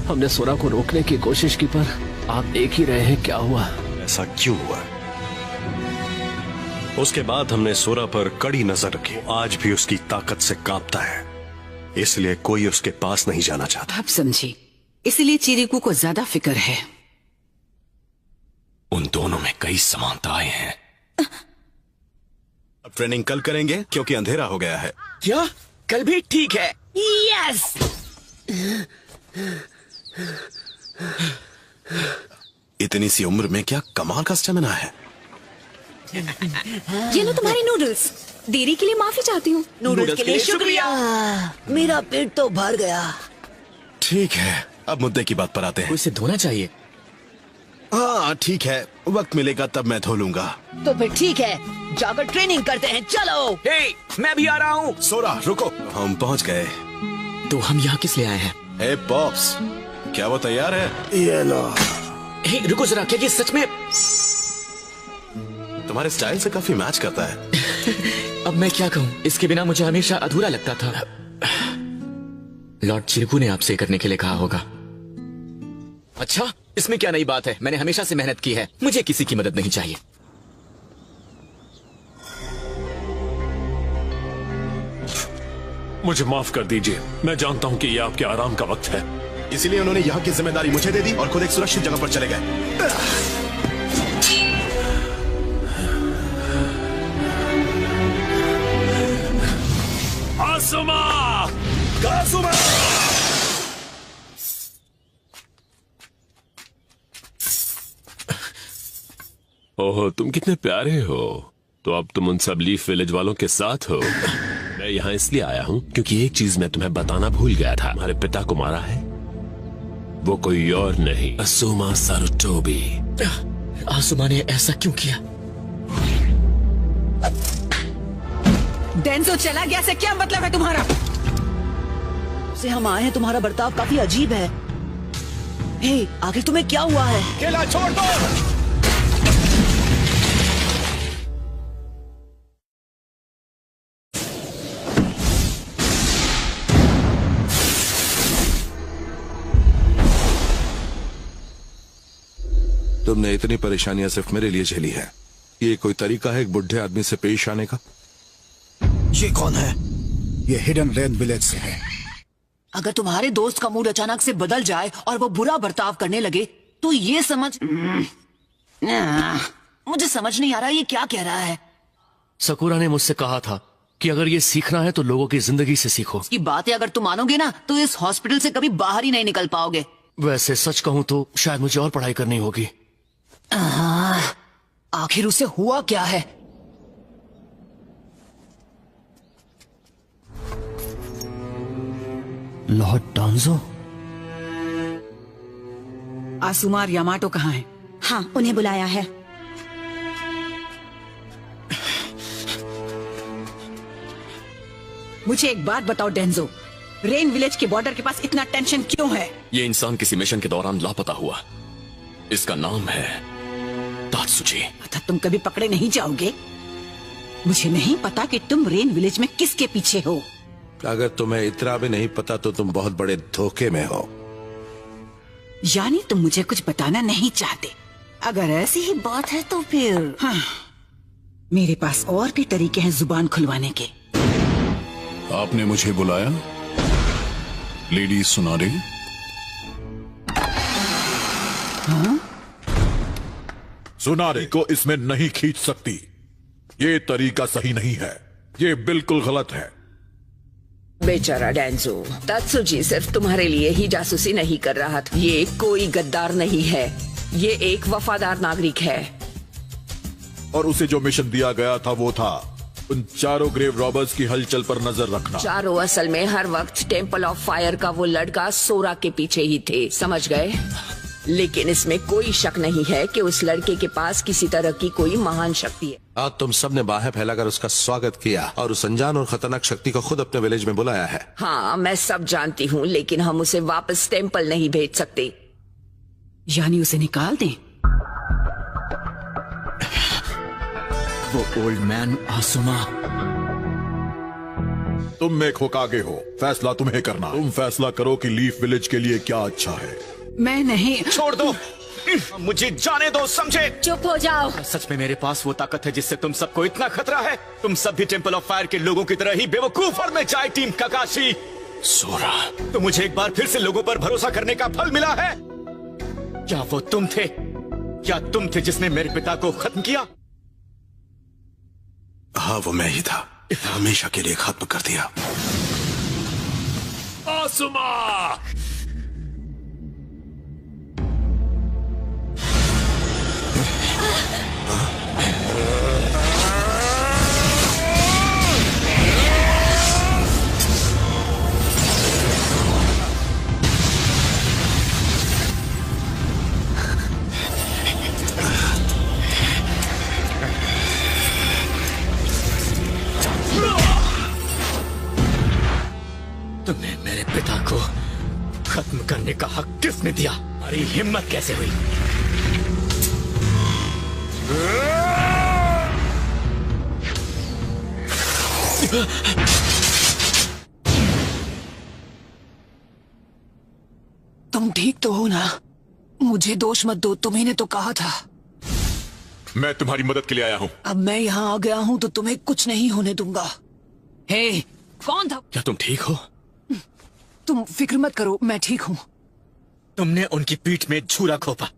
S5: हमने सोरा को रोकने की कोशिश की, पर आप देख ही रहे हैं क्या हुआ।
S11: ऐसा क्यों हुआ? उसके बाद हमने सोरा पर कड़ी नजर रखी। आज भी उसकी ताकत से कांपता है, इसलिए कोई उसके पास नहीं जाना चाहता।
S13: आप समझी, इसलिए चिरिकू को ज्यादा फिक्र है।
S6: उन दोनों में कई समानताएं हैं।
S11: अब ट्रेनिंग कल करेंगे क्योंकि अंधेरा हो गया है।
S20: क्या? कल भी ठीक है।
S1: यस।
S11: इतनी सी उम्र में क्या कमाल का स्टेमिना है।
S12: ये लो तुम्हारे नूडल्स। देरी के लिए माफी चाहती हूँ।
S1: नूडल्स के लिए शुक्रिया। मेरा पेट तो भर गया।
S11: ठीक है, अब मुद्दे की बात पर आते हैं।
S20: उसे धोना चाहिए।
S11: हाँ ठीक है, वक्त मिलेगा तब मैं धो लूंगा।
S1: तो फिर ठीक है, जाकर ट्रेनिंग करते हैं। चलो।
S20: हे, मैं भी आ रहा हूँ।
S11: सोरा रुको, हम पहुँच गए।
S20: तो हम यहाँ किस लिए आए हैं?
S11: हे पॉप्स, क्या वो तैयार है?
S16: ये लो।
S20: हे, रुको जरा, क्या ये सच में
S11: तुम्हारे स्टाइल से काफी मैच करता है।
S20: अब मैं क्या कहूँ, इसके बिना मुझे हमेशा अधूरा लगता था। लॉर्ड चिरकू ने आपसे करने के लिए कहा होगा। अच्छा, इसमें क्या नई बात है? मैंने हमेशा से मेहनत की है, मुझे किसी की मदद नहीं चाहिए।
S14: मुझे माफ कर दीजिए, मैं जानता हूँ कि ये आपके आराम का वक्त है।
S11: इसीलिए उन्होंने यहाँ की जिम्मेदारी मुझे दे दी और खुद एक सुरक्षित जगह पर चले गए।
S14: काजुमा! काजुमा! ओह, तुम कितने प्यारे हो। तो अब तुम उन सब लीफ विलेज वालों के साथ हो। मैं यहाँ इसलिए आया हूँ क्योंकि एक चीज मैं तुम्हें बताना भूल गया था। हमारे पिता को मारा है वो कोई और नहीं, असुमा सारुटोबी।
S20: आसुमा ने ऐसा क्यों किया?
S13: डेंजो चला गया से क्या मतलब है तुम्हारा?
S1: से हम आए हैं, तुम्हारा बर्ताव काफी अजीब है। हे, आखिर तुम्हें क्या हुआ है?
S11: खेला छोड़ दो।
S6: तुमने इतनी परेशानियां सिर्फ मेरे लिए झेली है। ये कोई तरीका है एक बुढ़े आदमी से पेश आने का?
S16: ये कौन है? ये हिडन रेन विलेज से है।
S1: अगर तुम्हारे दोस्त का मूड अचानक से बदल जाए और वो बुरा बर्ताव करने लगे तो ये समझ मुझे समझ नहीं आ रहा ये क्या कह रहा है।
S2: सकुरा ने मुझसे कहा था कि अगर ये सीखना है तो लोगों की जिंदगी से सीखो।
S1: इसकी बातें अगर तुम मानोगे ना तो इस हॉस्पिटल से कभी बाहर ही नहीं निकल पाओगे।
S2: वैसे सच कहूं तो शायद मुझे और पढ़ाई करनी होगी।
S1: आखिर उसे हुआ क्या है?
S2: लॉर्ड डांजो?
S13: आसुमा और यामाटो कहाँ हैं?
S12: हाँ, उन्हें बुलाया है।
S13: मुझे एक बात बताओ डेंजो, रेन विलेज के बॉर्डर के पास इतना टेंशन क्यों है?
S6: ये इंसान किसी मिशन के दौरान लापता हुआ। इसका नाम है तात्सुजी।
S13: अतः तुम कभी पकड़े नहीं जाओगे। मुझे नहीं पता कि तुम रेन विलेज में किसके पीछे हो।
S19: अगर तुम्हें इतना भी नहीं पता तो तुम बहुत बड़े धोखे में हो।
S13: यानी तुम मुझे कुछ बताना नहीं चाहते। अगर ऐसी ही बात है तो फिर हाँ, मेरे पास और भी तरीके हैं जुबान खुलवाने के।
S14: आपने मुझे बुलाया? लेडी सुनारे?
S13: हाँ?
S14: सुनारे को इसमें नहीं खींच सकती। ये तरीका सही नहीं है, ये बिल्कुल गलत है।
S9: बेचारा डेंजो, तात्सुजी सिर्फ तुम्हारे लिए ही जासूसी नहीं कर रहा था। ये कोई गद्दार नहीं है, ये एक वफादार नागरिक है।
S14: और उसे जो मिशन दिया गया था वो था उन चारों ग्रेव रॉबर्स की हलचल पर नजर रखना।
S9: चारों असल में हर वक्त टेम्पल ऑफ फायर का वो लड़का सोरा के पीछे ही थे, समझ गए? लेकिन इसमें कोई शक नहीं है कि उस लड़के के पास किसी तरह की कोई महान शक्ति है।
S19: आज तुम सबने बाहें फैलाकर उसका स्वागत किया और उस अनजान और खतरनाक शक्ति को खुद अपने विलेज में बुलाया है।
S9: हाँ, मैं सब जानती हूँ, लेकिन हम उसे वापस टेम्पल नहीं भेज सकते।
S13: यानी उसे निकाल दें?
S20: वो ओल्ड मैन आसुमा।
S14: तुम में खोकागे हो, फैसला तुम्हें करना। तुम फैसला करो कि लीफ विलेज के लिए क्या अच्छा है।
S13: मैं नहीं।
S20: छोड़ दो, मुझे जाने दो, समझे?
S18: चुप हो जाओ।
S20: सच में मेरे पास वो ताकत है जिससे तुम सबको इतना खतरा है? तुम सब भी टेम्पल ऑफ फायर के लोगों की तरह ही बेवकूफ और मैं चाय टीम काकाशी।
S14: सोरा,
S20: तो मुझे एक बार फिर से लोगों पर भरोसा करने का फल मिला है। क्या वो तुम थे? क्या तुम थे जिसने मेरे पिता को खत्म किया?
S16: हाँ, वो मैं ही था। हमेशा के लिए खत्म कर दिया।
S14: आसुमा!
S20: तुम्हें मेरे पिता को खत्म करने का हक किसने दिया? हमारी हिम्मत कैसे हुई?
S1: तुम ठीक तो हो ना? मुझे दोष मत दो, तुम्ही ने तो कहा था।
S14: मैं तुम्हारी मदद के लिए आया हूँ।
S1: अब मैं यहाँ आ गया हूँ तो तुम्हें कुछ नहीं होने दूंगा। हे, कौन था?
S20: क्या तुम ठीक हो?
S1: तुम फिक्र मत करो, मैं ठीक हूँ।
S20: तुमने उनकी पीठ में छुरा घोंपा।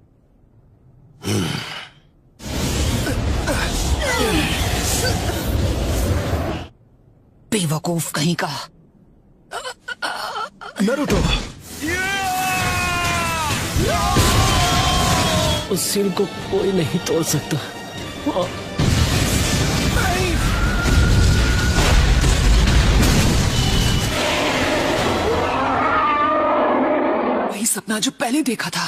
S1: बेवकूफ कहीं का।
S2: नरूटो, उस सील को कोई नहीं तोड़ सकता।
S1: वही सपना जो पहले देखा था।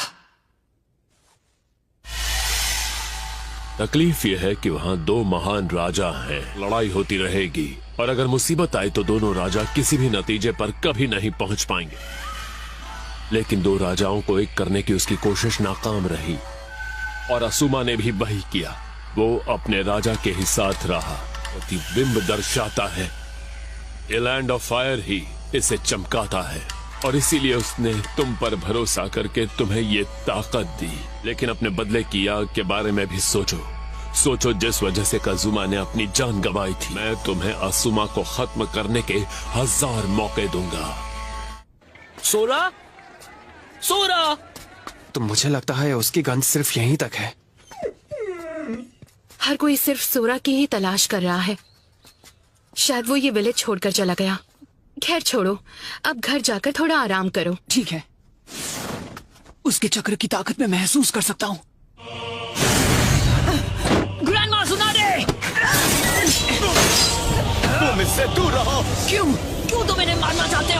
S14: तकलीफ यह है कि वहाँ दो महान राजा हैं। लड़ाई होती रहेगी और अगर मुसीबत आए तो दोनों राजा किसी भी नतीजे पर कभी नहीं पहुंच पाएंगे। लेकिन दो राजाओं को एक करने की उसकी कोशिश नाकाम रही और असुमा ने भी वही किया। वो अपने राजा के ही साथ रहा। प्रतिबिंब दर्शाता है, ये लैंड ऑफ फायर ही इसे चमकाता है। और इसीलिए उसने तुम पर भरोसा करके तुम्हें ये ताकत दी। लेकिन अपने बदले की आग के बारे में भी सोचो। सोचो जिस वजह से काजुमा ने अपनी जान गंवाई थी। मैं तुम्हें असूमा को खत्म करने के 1000 मौके दूंगा।
S2: सोरा, सोरा।
S21: तो मुझे लगता है उसकी गंध सिर्फ यहीं तक है।
S3: हर कोई सिर्फ सोरा की ही तलाश कर रहा है। शायद वो ये विलेज छोड़कर चला गया। खैर छोड़ो, अब घर जाकर थोड़ा आराम करो।
S8: ठीक है। उसके चक्र की ताकत मैं महसूस कर सकता हूँ।
S1: ग्रैंडमा सुना दे।
S4: तुम इससे दूर रहो।
S1: क्यों तुम इन्हें मारना चाहते